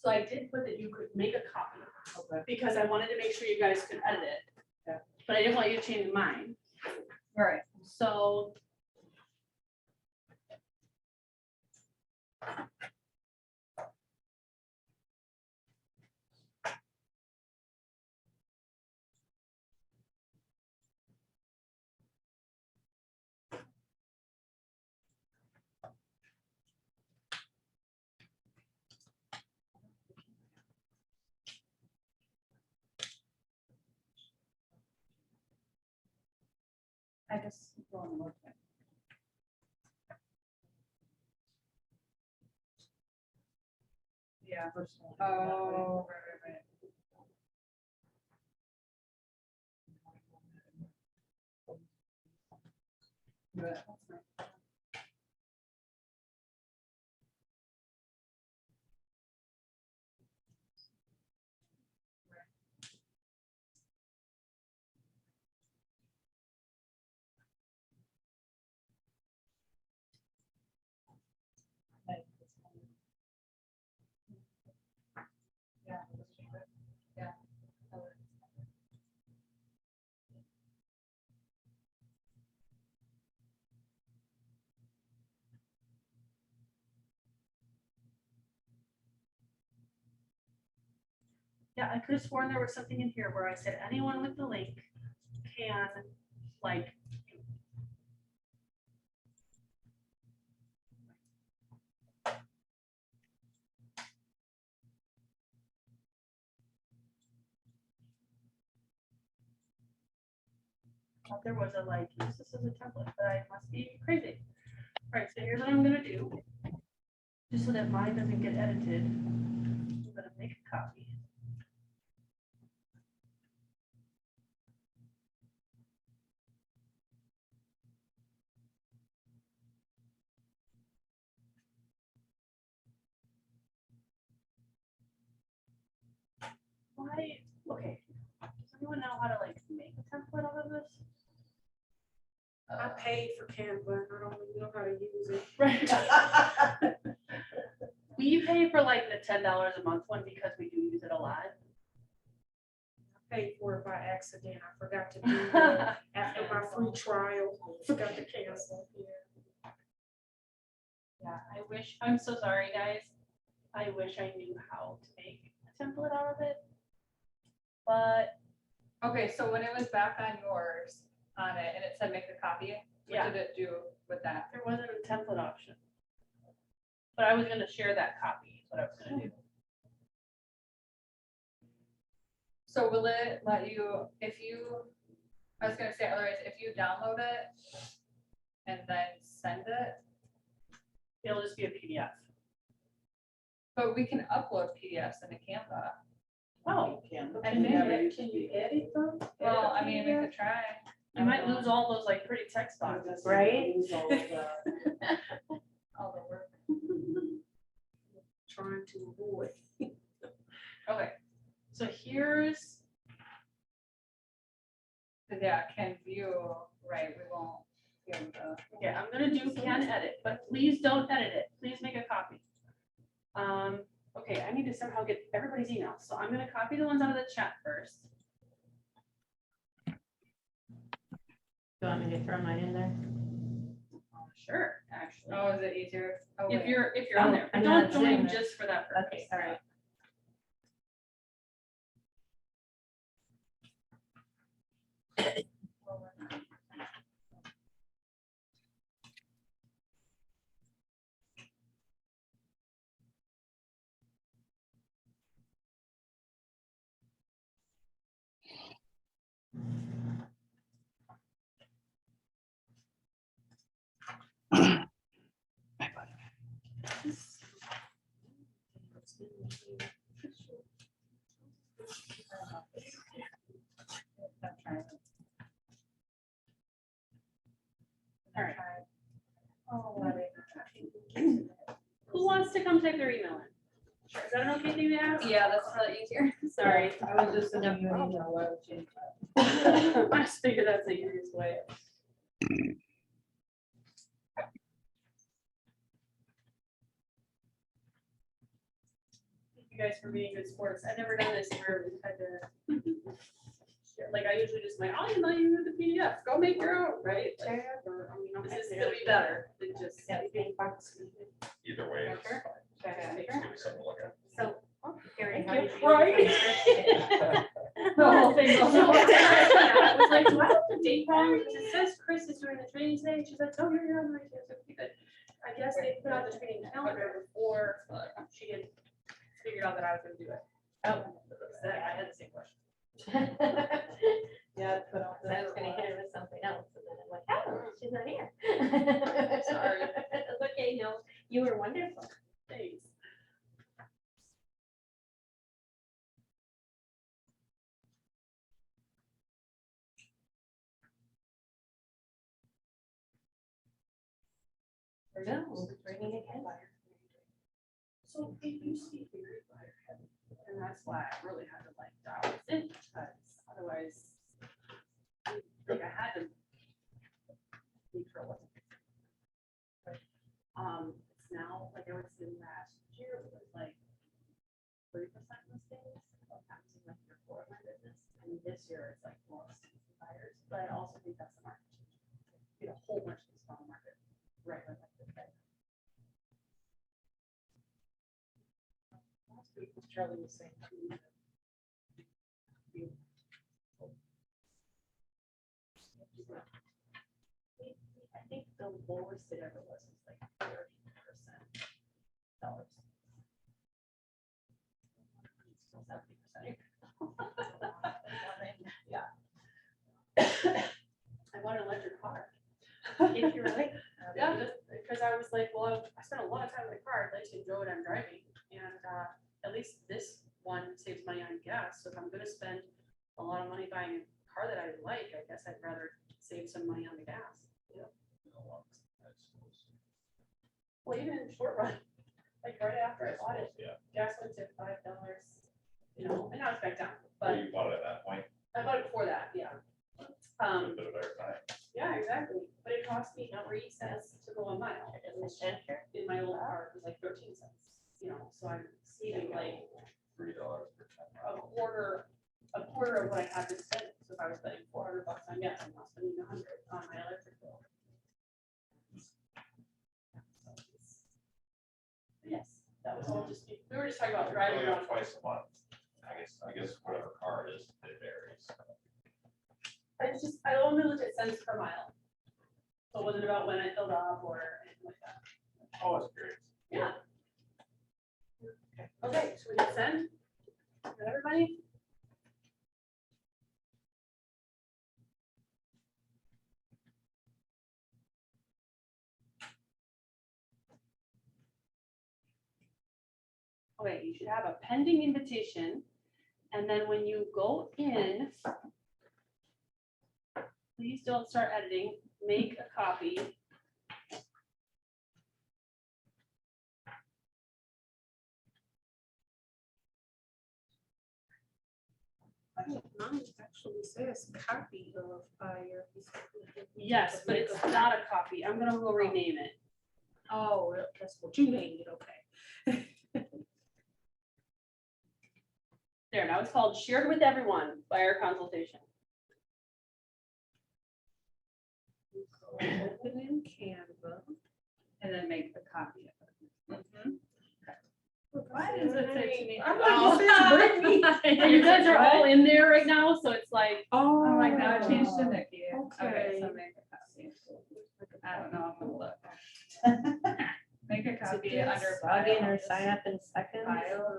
So I did put that you could make a copy, Okay. because I wanted to make sure you guys could edit it. Yeah. But I didn't want you to change mine. All right. So. I guess. Go on, look at it. Yeah. personal. Oh, right. But yeah, let's change it. Yeah. Yeah, I could have sworn there was something in here where I said anyone with the link can, like. Thought there was a like, use this as a template, but I must be crazy. All right, so here's what I'm gonna do. Just so that mine doesn't get edited, I'm gonna make a copy. Why, okay, does anyone know how to like make a template out of this? I paid for Canva, and I don't even know how to use it. Right. We pay for like the $10 a month one because we do use it a lot. I paid for it by accident. I forgot to do it after my free trial. Forgot to cancel. Yeah. Yeah, I wish, I'm so sorry, guys. I wish I knew how to make a template out of it. But Okay, so when it was back on yours, on it, and it said make a copy, Yeah. what did it do with that? there wasn't a template option. But I was gonna share that copy, is what I was gonna do. So will it let you, if you, I was gonna say otherwise, if you download it and then send it, It'll just be a PDF. but we can upload PDFs into Canva. Oh, Can And you never maybe- use Can you edit them? Well, I mean, we could try. you might lose all those like pretty text I was boxes, gonna say, right? lose all of the- All the work. Trying to avoid. Okay, so here's, Cause yeah, can view, right, we won't be able to. okay, I'm gonna do can edit, but please don't edit it. Please make a copy. Okay, I need to somehow get everybody's email, so I'm gonna copy the ones out of the chat first. Do you want me to throw mine in there? Sure, actually. Oh, is it easier? Oh, If wait. you're on there, I'm don't not join doing it. just for that purpose. Okay, all right. All right. Oh, Who wants to come type their email in? Is that an okay thing to ask? yeah, that's a lot easier. Sorry. I was just sending you an email, I would change that. I just figured that's the easiest way. Thank you guys for being good sports. I've never done this where we've had to. Like I usually just like, I'll email you the PDF, go make your own, right? Like, or, I mean, this is gonna be better than just. Either way, it's Sure. fine. Okay. Just give me something to look at. So, Carrie, how Thank did you. you? Right? The whole thing goes So, over. I was like, do I have the date wrong? Because it says Chris is doing the training today. She's like, oh, you're on the right. So keep it. I guess they put out the training calendar before she had figured out that I was gonna do it. Oh. I had the same question. Yeah, put on. I was gonna hit her with something else, and then I'm like, oh, she's not here. Sorry. It's okay, no, you were wonderful. Thanks. No, bringing it in. So it used to be very fire heavy, and that's why I really had to like dial this in, because otherwise, like I had to. Make sure it wasn't. But, it's now, like I was in last year, it was like 30% listings, like that was like your core of my business, and this year it's like more listings and buyers, but I also think that's the market. Get a whole bunch of these on the market, right, like this, right? Last week was Charlie was saying too. I think the lowest it ever was like 30%. Dollars. 70%. Yeah. I bought an electric car. If you really. Yeah, just because I was like, well, I spent a lot of time in the car, I like to enjoy what I'm driving, and at least this one saves money on gas, so if I'm gonna spend a lot of money buying a car that I like, I guess I'd rather save some money on the gas. Well, even in the short run, like right after I bought it, Yeah. gas went to $5, you know, and now it's back down, Well, but you bought it at that point, I bought it before that, yeah. a little bit of better time. Yeah, exactly, but it cost me 3 cents to go a mile. In my old car, it was like 13 cents, you know, so I'm saving like $3 per a time. quarter of what I had to spend. So if I was spending $400 on gas, I'm not spending 100 on my electric bill. Yes, that was all just, we were just talking about driving Only around. twice a month. I guess whatever car it is, it varies. I only looked at cents per mile. So it wasn't about when I filled up or anything like that. Oh, that's great. Yeah. Okay, so we hit send. Got everybody? Okay, you should have a pending invitation. And then when you go in, please don't start editing, make a copy. Mine actually says copy of fire. Yes, but it's not a copy. I'm gonna go rename it. Oh, that's what you named it, okay. There, now it's called Shared with Everyone by our consultation. Open in Canva. And then make the copy of it. Why does it say to me? I thought you said bring me. You guys are all in there right now, so it's like, Oh. I'm like, now I changed to Nikki. Okay. So make a copy. I don't know, I'm gonna look. Make a copy under Log in or file. sign up in seconds. File.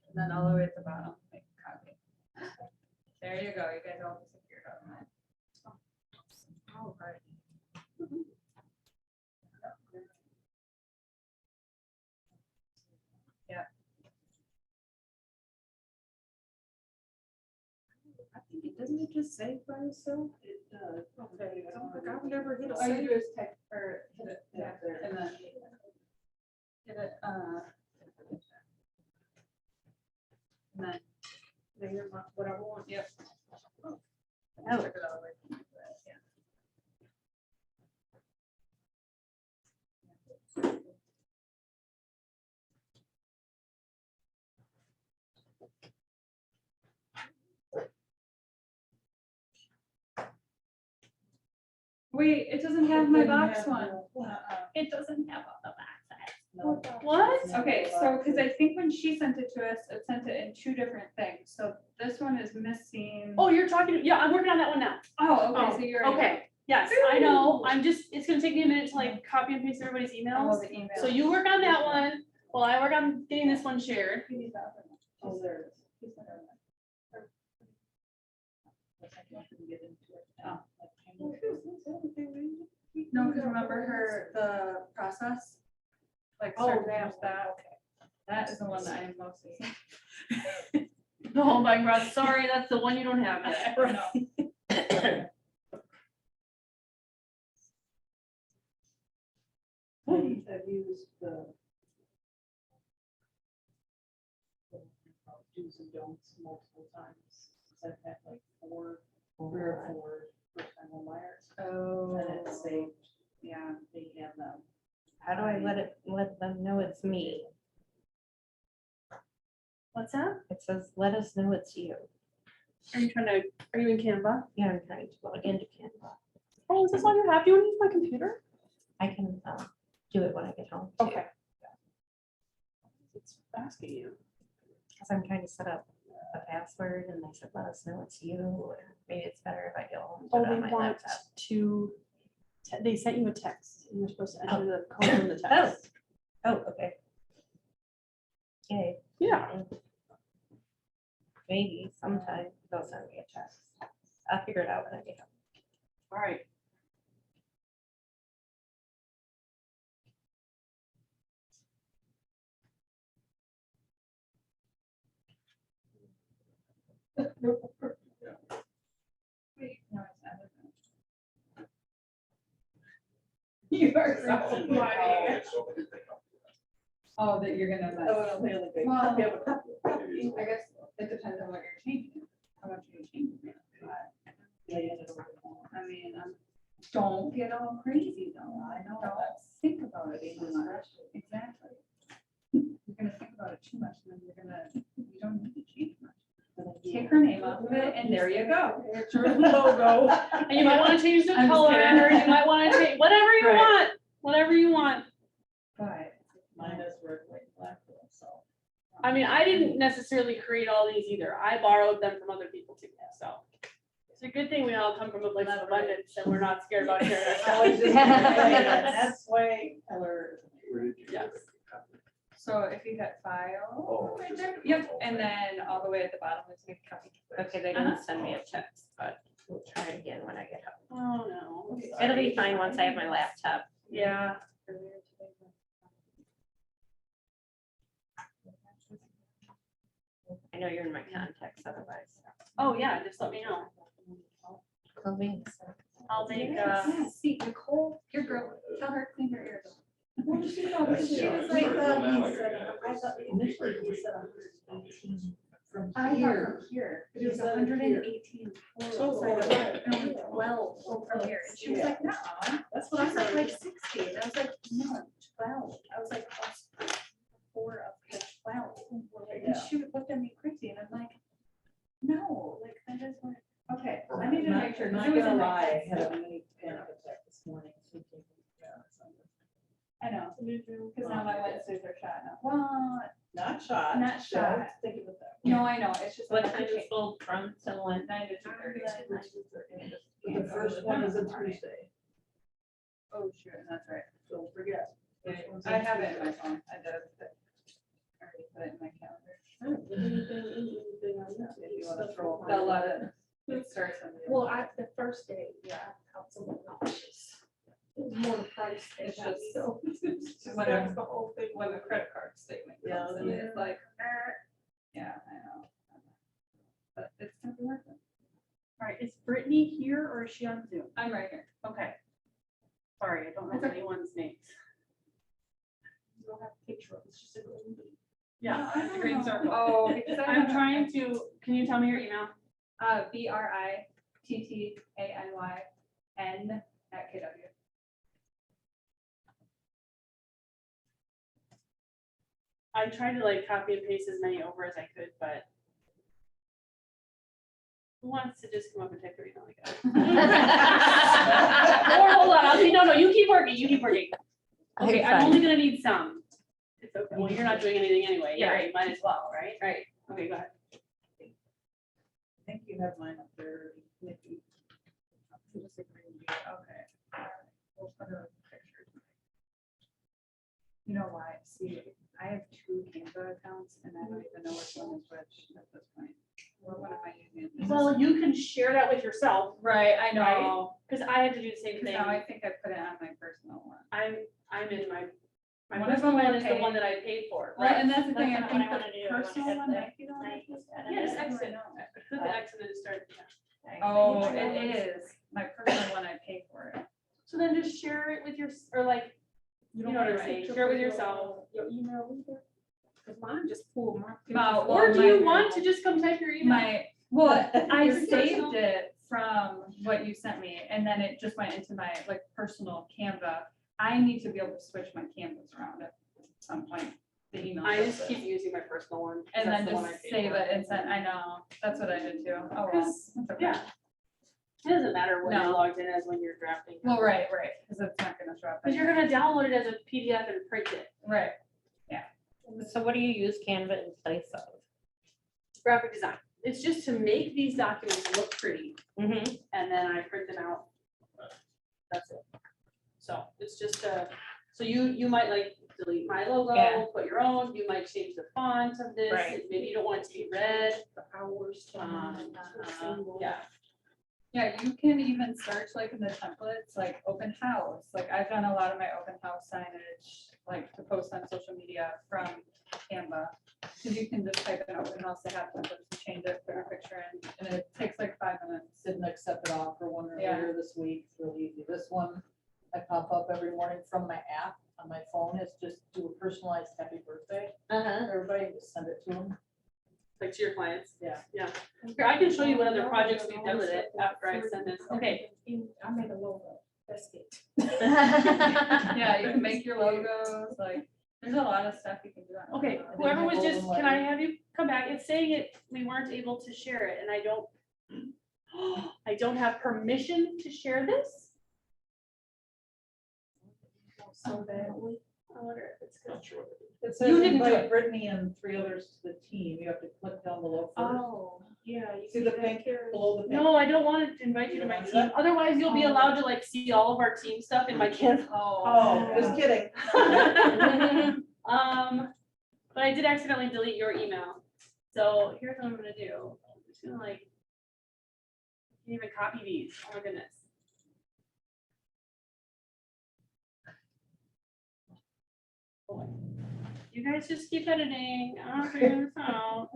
And then all the way at the bottom, make a copy. There you go, you guys all disappeared on that. All right. I think it doesn't it just save by itself? It does. Okay, I don't think I've never hit a All you save. do is text or hit it, yeah, and then hit it, and then, There, what I want. yep. Oh. Check it out, like, yeah. Wait, it doesn't have my box one. It doesn't have all the boxes. What? Okay, so, because I think when she sent it to us, it sent it in two different things. So this one is missing. Oh, you're talking, yeah, I'm working on that one now. Oh, okay, so you're. Okay, yes, I know, it's gonna take me a minute to like copy and paste everybody's Oh, emails. the email. So you work on that one, while I work on getting this one shared. Oh, there it is. Oh. No, because remember the process? Like, Oh, certain that there's that. That is the one that I am mostly. Oh my God, sorry, that's the one you don't have. I've used the do's and don'ts multiple times. I've had like three or four first-time home buyers. Oh. And it's saved, Yeah. they have them. How do I let them know it's me? What's that? It says, let us know it's you. Are you in Canva? Yeah, I'm trying to log into Canva. Oh, is this all you have? Do you want to use my computer? I can do it when I get home. too, Okay. It's asking you. Because I'm trying to set up a password and they said, let us know it's you. Or maybe it's better if I go home. Oh, and do it they on my want laptop. to, they sent you a text and you're supposed to enter the code in the text. Oh, okay. Okay. Yeah. Maybe sometime they'll send me a text. I'll figure it out when I get home. All right. Wait, no, it's not. You are so funny. Oh, that you're gonna. Well, I guess it depends on what you're changing, how much you're changing. I mean, don't get all crazy though. I know. Don't think about it too much. Exactly. You're gonna think about it too much, and then you don't need to change much. Take her name off of it, and there you go. It's your logo. And you might want to change the I'm just color, kidding. or you might want to change, whatever you Right. want, whatever you want. But. Mine is red, white, black, so. I mean, I didn't necessarily create all these either. I borrowed them from other people too, so. It's a good thing we all come from a place of abundance and we're not scared about sharing our Always stuff. just- That's why I learned. Yes. So if you hit file, Oh, right just- there, yep, and then all the way at the bottom is make copy. Okay, they didn't send me a text, but we'll try again when I get home. Oh, no. It'll be fine once I have my laptop. Yeah. I know you're in my contacts otherwise. Oh, yeah, just let me know. Cool beans. I'll make, Yeah, see, Nicole, your girl, tell her clean her ears. Well, she That's- was yeah, like, sorry, well, now I he gotta said, get I this. thought initially he said 118 from I thought here. from here, But it was he said 118. So far. And 12 from here, and she was like, no, That's she what I said said. like 60, and I was like, no, 12. I was like, plus 4 of the 12. And she looked at me crazy, and I'm like, no, like, that is what, okay, I need to make sure. 'cause Not it was gonna in my lie, I text. had a mini panic attack this morning. thinking, yeah, something. I know, because now my Wednesdays are shot now. Well, Not shot. Not shot. Don't think of it that no, I know, it's just. What like, time is full from till when? 9 to 2:30. way. The first one is a Tuesday, Oh, sure, that's right. don't forget. First one's a I have it in Tuesday. my phone, I did. I already put it in my calendar. If you wanna throw a lot of, it starts on the. Well, the first day, yeah, I was a little nauseous. It was more the price than It's that, just- so. when That's I- the whole thing. When the credit card statement Yeah, comes in, yeah. it's like, yeah, I know. But it's gonna be worth it. right, is Brittany here or is she on Zoom? I'm right here. Okay. Sorry, I don't know anyone's names. You don't have a picture, it's just a green. Yeah, I it's a don't green know. circle. Oh, because I I'm have trying to, can you tell me your email? BRITTANYN@KW. I tried to like copy and paste as many over as I could, but who wants to just come up and type their email again? Or hold on, no, you keep working, you keep working. Okay, I'm only gonna need some. It's okay, well, you're not doing anything anyway, yeah, you might as well, right? Right. Okay, go ahead. I think you have mine up there, Nikki. Okay. We'll put her picture. You know why? See, I have 2 Canva accounts and I don't even know which one is which at this point. What am I using? Well, you can share that with yourself, Right, I know. because I had to do the same 'Cause thing. now I think I put it on my personal one. I'm in my One of personal them I one is the paid. one that I paid for, Well, right? and that's the thing, I That's think not what I the wanna do. I wanna personal have one the might be the one. nice edit. Yeah, just I exit. know. Click the exit and start. Yeah. Oh, it is. My personal one, I pay for it. So then just share it with your, or like, you know what I'm saying, share it with yourself. Your email either? Cause mine just pulled my. Well, Or do you my- want to just come type your email? Well, I Your saved personal? it from what you sent me and then it just went into my like personal Canva. I need to be able to switch my Canvas around at some point, the email. I does just it. keep using my personal one. 'cause And that's then the one just I paid save for. it and send, I know, that's what I did too. Oh, well, 'Cause, that's okay. Yeah. It doesn't matter what you're No. logged in as when you're drafting. Well, right, because it's not gonna drop. Because you're gonna download it as a PDF and print it. Right, So what do you use Canva in place of? Graphic design. It's just to make these documents look pretty. Mhm. And then I print them out. That's it. So it's just so you might like delete my logo, Yeah. put your own, you might change the font of this, Right. maybe you don't want it to be red. The hours. Yeah, yeah, you can even search like in the templates, like open house, like I've done a lot of my open house signage, like to post on social media from Canva. Cause you can just type in open house, they have templates to change it, put your picture in, and it takes like 5 minutes. Didn't accept it off for one Yeah. earlier this week, it's really easy. This one, I pop up every morning from my app on my phone, it's just do a personalized happy birthday. Everybody just send it to them. like to your clients. Yeah. Yeah. Here, I can show you what other projects we've done with it after I send this. Okay. I made a logo, that's it. Yeah, you can make your logos, like, there's a lot of stuff you can do. on Okay, Canva. whoever was just, golden can I letter. have you come back? It's saying it, we weren't able to share it and I don't have permission to share this? So badly. I wonder if it's good. It says You didn't do invite it. Brittany and 3 others to the team, you have to click down below first. Oh, yeah. you See can the do that, pink Carrie. below the pink? No, I don't want to invite you to my team. Otherwise, you'll be allowed to like see all of our team stuff in my Canva. Oh, just kidding. But I did accidentally delete your email. So here's what I'm gonna do. I'm just gonna like, can't even copy these. Oh my goodness. You guys just keep editing. I'll figure this out.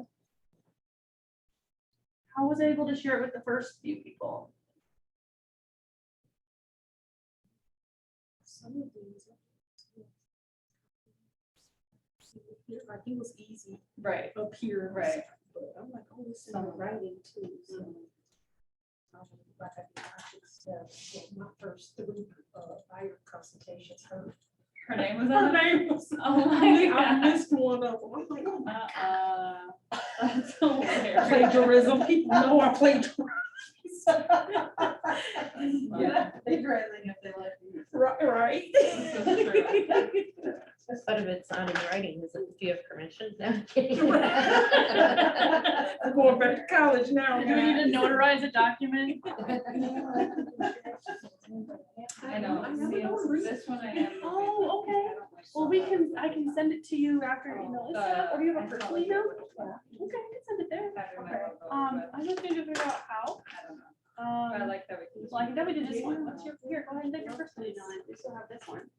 How was I able to share it with the first few people? Some of these. Like it was easy Right, up here. right. But I'm like, oh, this is some writing too, so. Like I said, my first 3 buyer consultations hurt. Her name was Her on it? name was, Oh my I God. missed one of them. I'm like, oh, That's hilarious. plagiarism, people know I plagiarize. Yeah, they driving if they let you. Right. But if it's not in writing, is it, do you have permission? No, I'm kidding. I'm going back to college now. Do we need to notarize a document? I know, see, this one I am. Oh, okay. Well, I can send it to you after your email is set, or do you have a personal email? Okay, I can send it there. I'm just going to figure out how. I don't know, but I Um, like that we can. well, I can definitely do this one. What's your, here, go ahead and take your personal email, and we still have this one.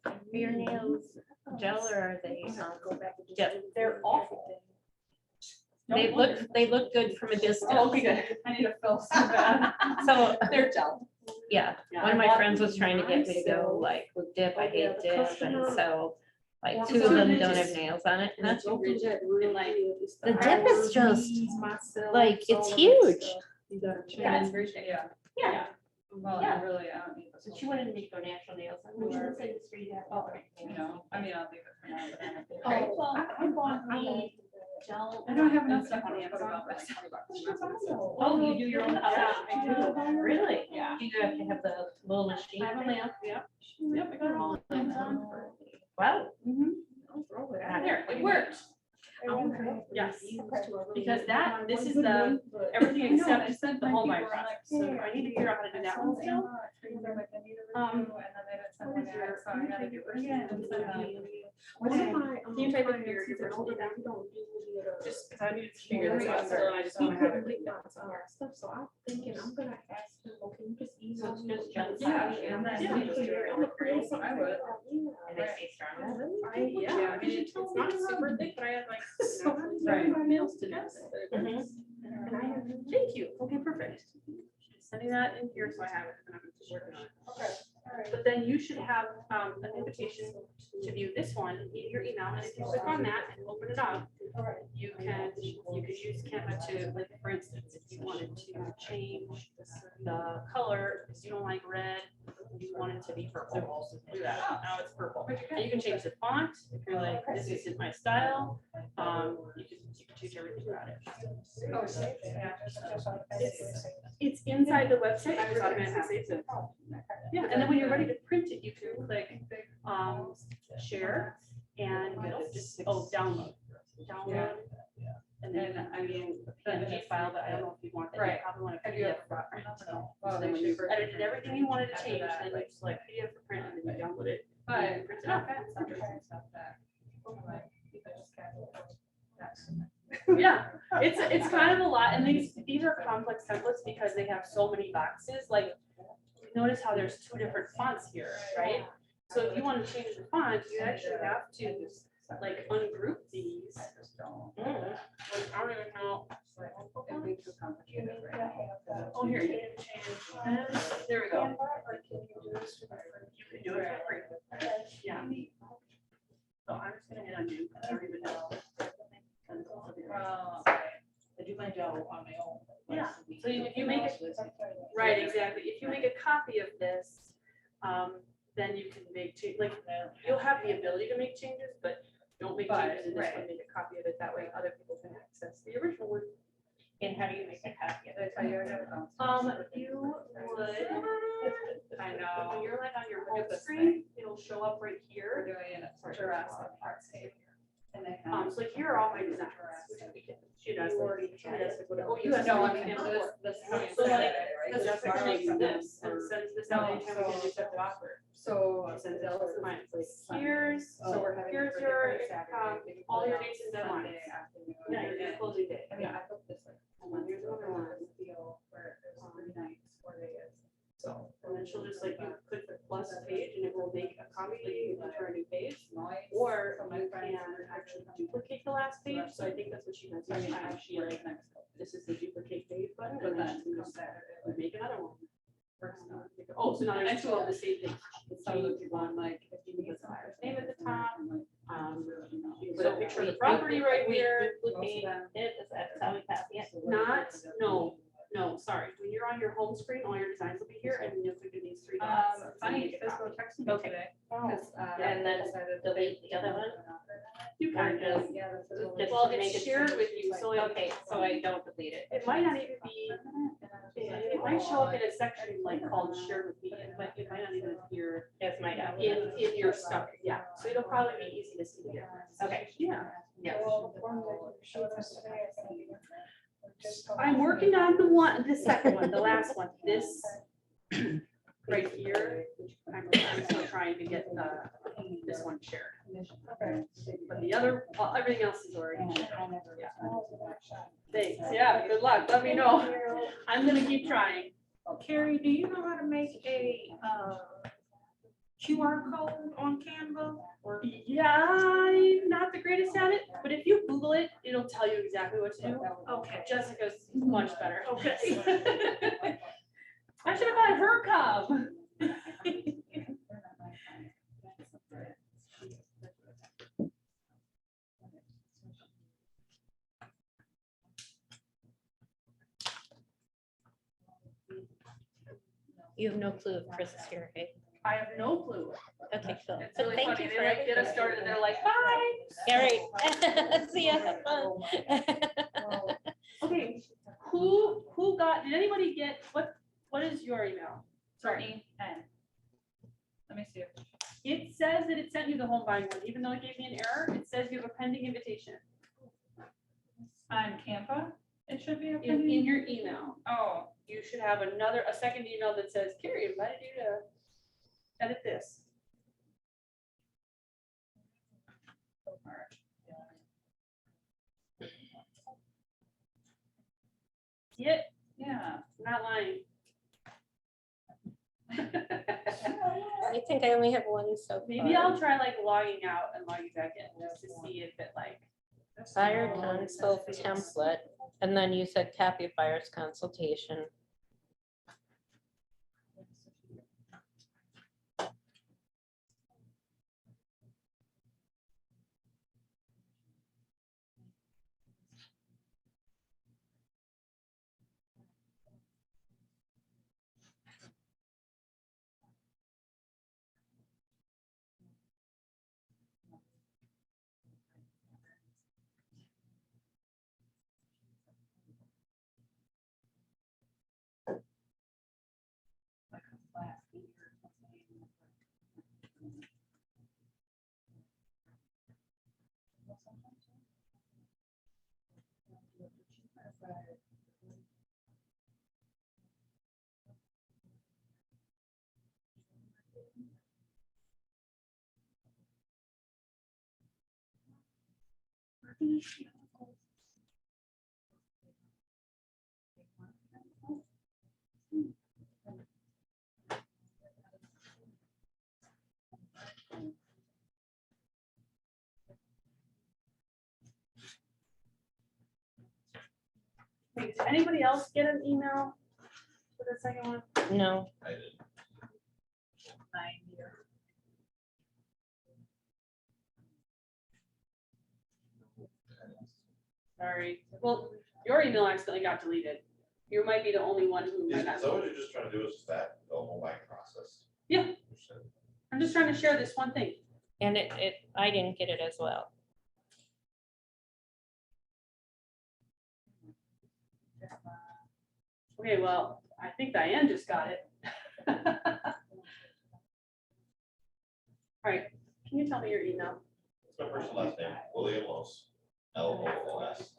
Are your nails gel or are they? Go back and just Yeah, they're awful. They look good from a distance. Oh, okay, good. I need to fill so bad. So, They're gel. yeah, Yeah, one of I my bought friends was trying to get me to go myself. like with dip, I Oh, yeah, hate the dip, and customer so like wants two of to them do don't this. have nails on it. And I go through that real like, good. It's the dip is hours, just, knees, myself, like, all it's of that huge. stuff. You gotta Yeah, it's change. very, yeah. Yeah. Well, Yeah. I really, I don't need this. So she wanted me to go natural nails. I'm like, "Well, it's like it's free to have all right." You know, I mean, I'll leave it for now, but I have to. Oh, well, I bought I the gel. I don't have enough stuff on Amazon. Oh, you do your own color? I do. Really? Yeah. Do you have to have the little machine? I have a lamp, yep. Yep, I got them all on Amazon. Wow. There, it worked. Yes, because this is the, everything except the home buyer process. So I need to figure out how to do that one still. One of my, Can you type in clients, your he said, first "Oh, name? you don't do any of the-" Just because I need to figure this out, so I just He want to have couldn't it. get down some of our stuff, so I'm thinking I'm gonna ask him, well, can you just email So me? it's just what gel you side, have?" and then Yeah, you just do it I'm gonna create something I would. like that, yeah. And they stay strong. Yeah, I mean, it's not super thick, but I had like, So I'm Right. sending my nails to do. Mhm. And I have. Thank you. Okay, perfect. Sending that in here so I have it, and I'm just working on it. Okay, all right. But then you should have an invitation to view this one in your email, and if you click on that and open it up, you can use Canva to, like, for instance, if you wanted to change the color, if you don't like red, you want it to be purple, do that, now it's purple. And you can change the font, if you're like, this isn't my style, you can choose everything about it. Oh, safe, yeah. It's inside the website, I just automatically saves it. Yeah, and then when you're ready to print it, you can click, share, and it'll just, download. Download. And then, I mean, PNG file, but I don't know if you want that, you Right. probably want a Have you PDF for print. Well, So then when you've edited everything you wanted to change, then you select PDF for print, and then you download it. But and print it out. Yeah, it's kind of a lot, and these are complex templates because they have so many boxes, like, notice how there's two different fonts here, right? So if you want to change the font, you actually have to, like, ungroup these. Like, I don't even know. Oh, here, you can change this. There we go. You can do it for free. Yeah. So I'm just gonna hit undo, I don't even know. I do my job on my own. Yeah, so if you make it, right, exactly, if you make a copy of this, then you can make, like, you'll have the ability to make changes, but don't make changes in this one, make a copy of it, that way other people can access the original one. And how do you make a copy of it? You would, I know. when you're like on your home screen, it'll show up right We're here. doing it at Jurassic Park. And they have. So here are all my designs, which we can shoot us, oh, you have. No, I some mean, in this, this. So like, This is Jessica makes from this and sends this out anytime we get a accepted offer. So. Sends it to mine. Here's, here's your, all your dates and deadlines. Yeah, your closing date. I mean, I put this like. Here's another one. Deal where there's 3 nights, 4 days. So. And then she'll just like, you click the plus page and it will make a copy of her new page. Or you can actually duplicate the last page, so I think that's what she does. I mean, She like, this is the duplicate page button, and then she can just make another one. Oh, so now there's 2 of the same thing. Some of the people I'm like, if you need Put the some. buyer's name at the top. You put So a picture of the we- property right we here. duplicate it, is that how we copy it? No, sorry. When you're on your home screen, all your designs will be here, and you'll click in these 3 dots. Funny, Fiscal texted me Okay. today. Oh. 'Cause, And then delete the other one? You Or can just, Yeah, that's what just Well, make it's it shared with you, so okay, so I don't delete it. it might not even be, it might show up in a section like called shared with me, it might not even appear That's my document. in your stuff, yeah, so it'll probably be easy to see the difference. Okay. Yeah, Yeah. I'm working on the second one, the last one, this right here, I'm still trying to get this one shared. But the other, well, everything else is already shared. Yeah. Thanks, yeah, good luck, let me know, I'm gonna keep trying. Carrie, do you know how to make a QR code on Canva? Or Yeah, I'm not the greatest at it, but if you Google Google it, it'll tell you exactly what to do. Okay. Jessica's much better. Okay. I should have had her come. You have no clue if Chris is here, hey? I have no clue. Okay, cool. It's But really thank funny. you They for like get us everything. started and they're like, bye. All right. See ya, have fun. Okay, who got, did anybody get, what is your email? Sorry, N. Let me see. It says that it sent you the home buying one, even though it gave me an error, it says you have a pending invitation On Canva, it should be. a in pending- your email. Oh, You should have a second email that says, Carrie invited you to edit this. Yeah, yeah. I'm not lying. I think I only have one so far. Maybe I'll try like logging out and logging back in just to see if it like. Buyer consult template, and then you said copy of buyer's consultation. Wait, did anybody else get an email for the second one? No, I did. Sorry. Well, your email accidentally got deleted. You might be the only one who. Is that what you're just trying to do is that the whole buying process? Yeah. I'm just trying to share this one thing. and I didn't get it as well. Okay, well, I think Diane just got it. All right, can you tell me your email? It's my first and last name, William Los, L-O-O-S.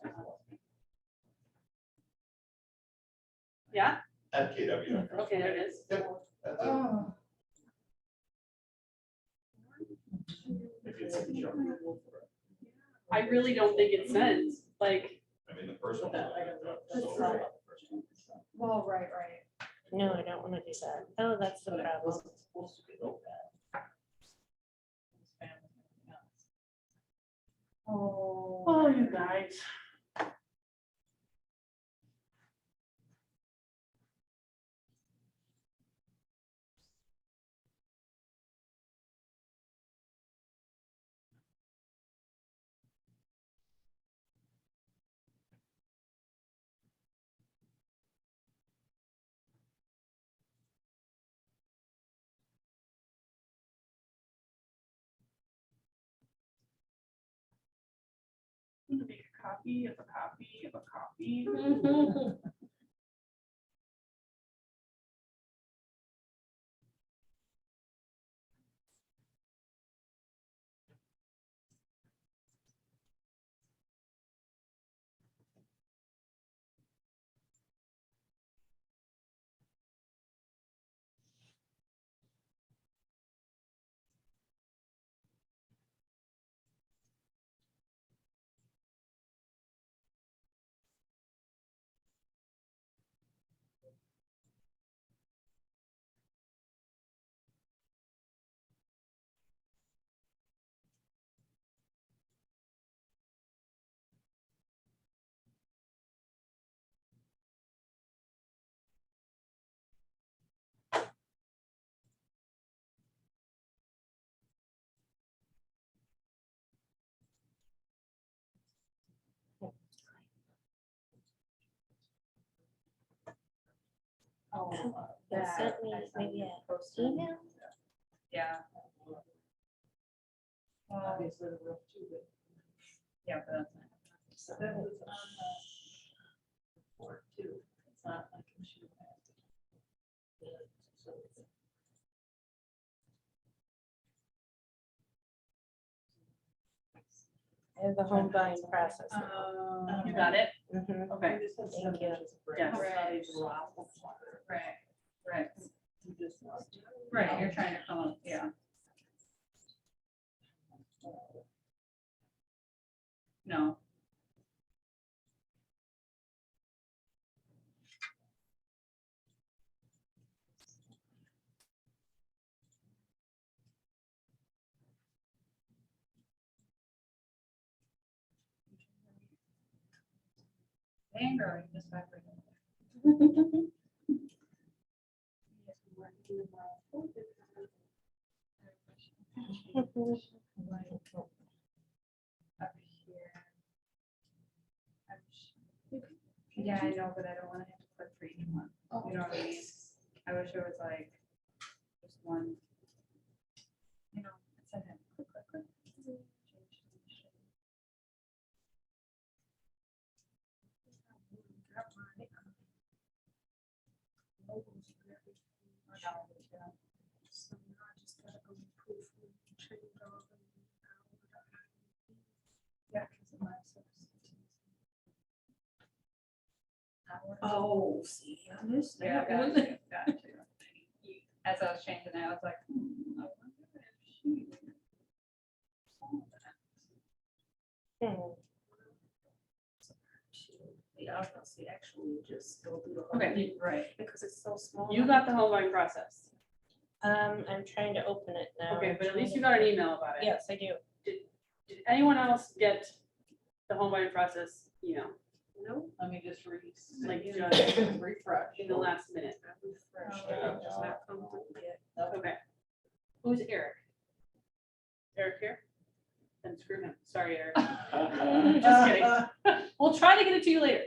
Yeah, At KW. okay, there it is. Yep, that's it. Oh. Maybe it's in junk. I really don't think it sends, like, I mean, the first one. Well, right. No, I don't want to do that. Oh, that's the problem. oh, you guys. I'm gonna make a copy of a copy of a copy. They sent me maybe a email. Yeah. Obviously, the roof too, but Yeah, but that's not. so that was on the report too. It's not like it should have. I have the home buying process. You got it? Mhm. Okay. Thank you. Yes. Right. Right, you're trying to come up, yeah. No. Anger, just back right up here. Yeah, I know, but I don't want to have to click for each one. You know what I mean? I wish it was like just one. You know, instead of click, click, click. Change selection. Yeah, 'cause of my substitutes. Oh, see, I missed Yeah, that got one. you, got you. As I was changing it, I was like, I wonder if she saw that. Yeah, I was gonna say, actually, just go through the whole Okay, thing, right. because it's so small. You got the home buying process. I'm trying to open it now. Okay, but at least you got an email about it. Yes, I do. Did anyone else get the home buying process email No. Let me just Like, just refresh. in the last minute? Refresh. Yeah. It's not come through yet. Okay. Who's Eric? Eric here? Then screw him. Sorry, Eric. Just kidding. We'll try to get it to you later.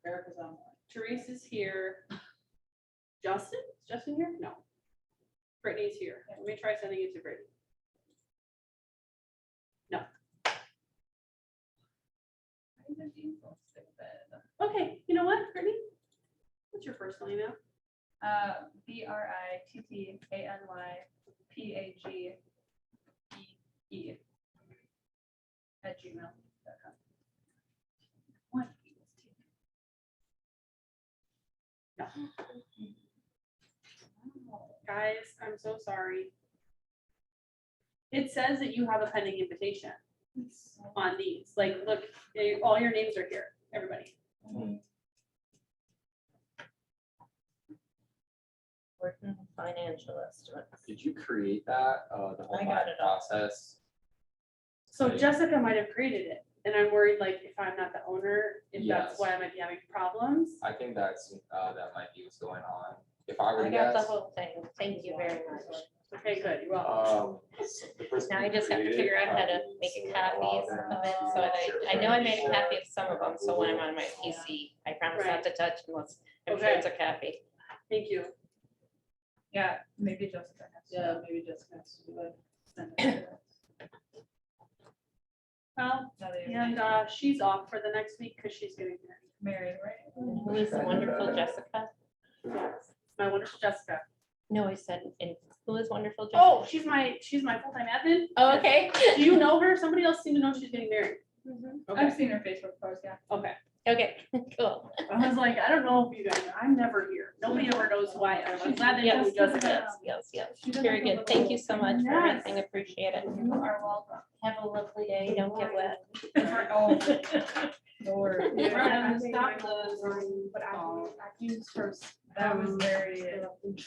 Eric is on. Therese is here. Justin? Is Justin here? No. Brittany's here. Let me try sending it to Brittany. No. Okay, you know what, Brittany? What's your personal email? BRITTANYPAGEE @gmail.com. What? No. Guys, I'm so sorry. It says that you have a pending invitation on these. Like, look, all your names are here, everybody. Working financial estimates. Did you create that, the whole I got buying it all. process? So Jessica might have created it, and I'm worried, like, if I'm not the owner, if that's Yes. why I might be having problems. I think that's, that might be what's going on. If I were I to got the guess. whole thing. Thank you very much. Okay, good, you're welcome. The person Now who I just have to created figure out how to probably make needs a allow copies them of it, to so that share I know I made a information copy of some of them, so when I'm on my PC, I promise not to touch unless I'm sure Okay. it's a copy. Thank you. Yeah, maybe Jessica has. to. Yeah, maybe just has to do it. Send it to her. Well, Now that you're and she's off for the next week because she's getting married, right? Who is the wonderful Jessica? married. My wonderful Jessica. No, I said, and who is wonderful Oh, Jessica? she's my full-time admin. Oh, okay. Do you know her? Somebody else seemed to know she's getting married. I've Okay, seen her Facebook post, yeah. okay. Okay, cool. I was like, I don't know if you guys, I'm never here. Nobody ever knows why. I'm glad they know Yes, who Jessica yes, is. yes. She doesn't Very go good. with Thank the you so much for Yes. everything. Appreciate it. You are welcome. Have a lovely day. Don't get wet. Oh, no worries. Yeah. Right, I'm gonna stop the, but I use first. That was very.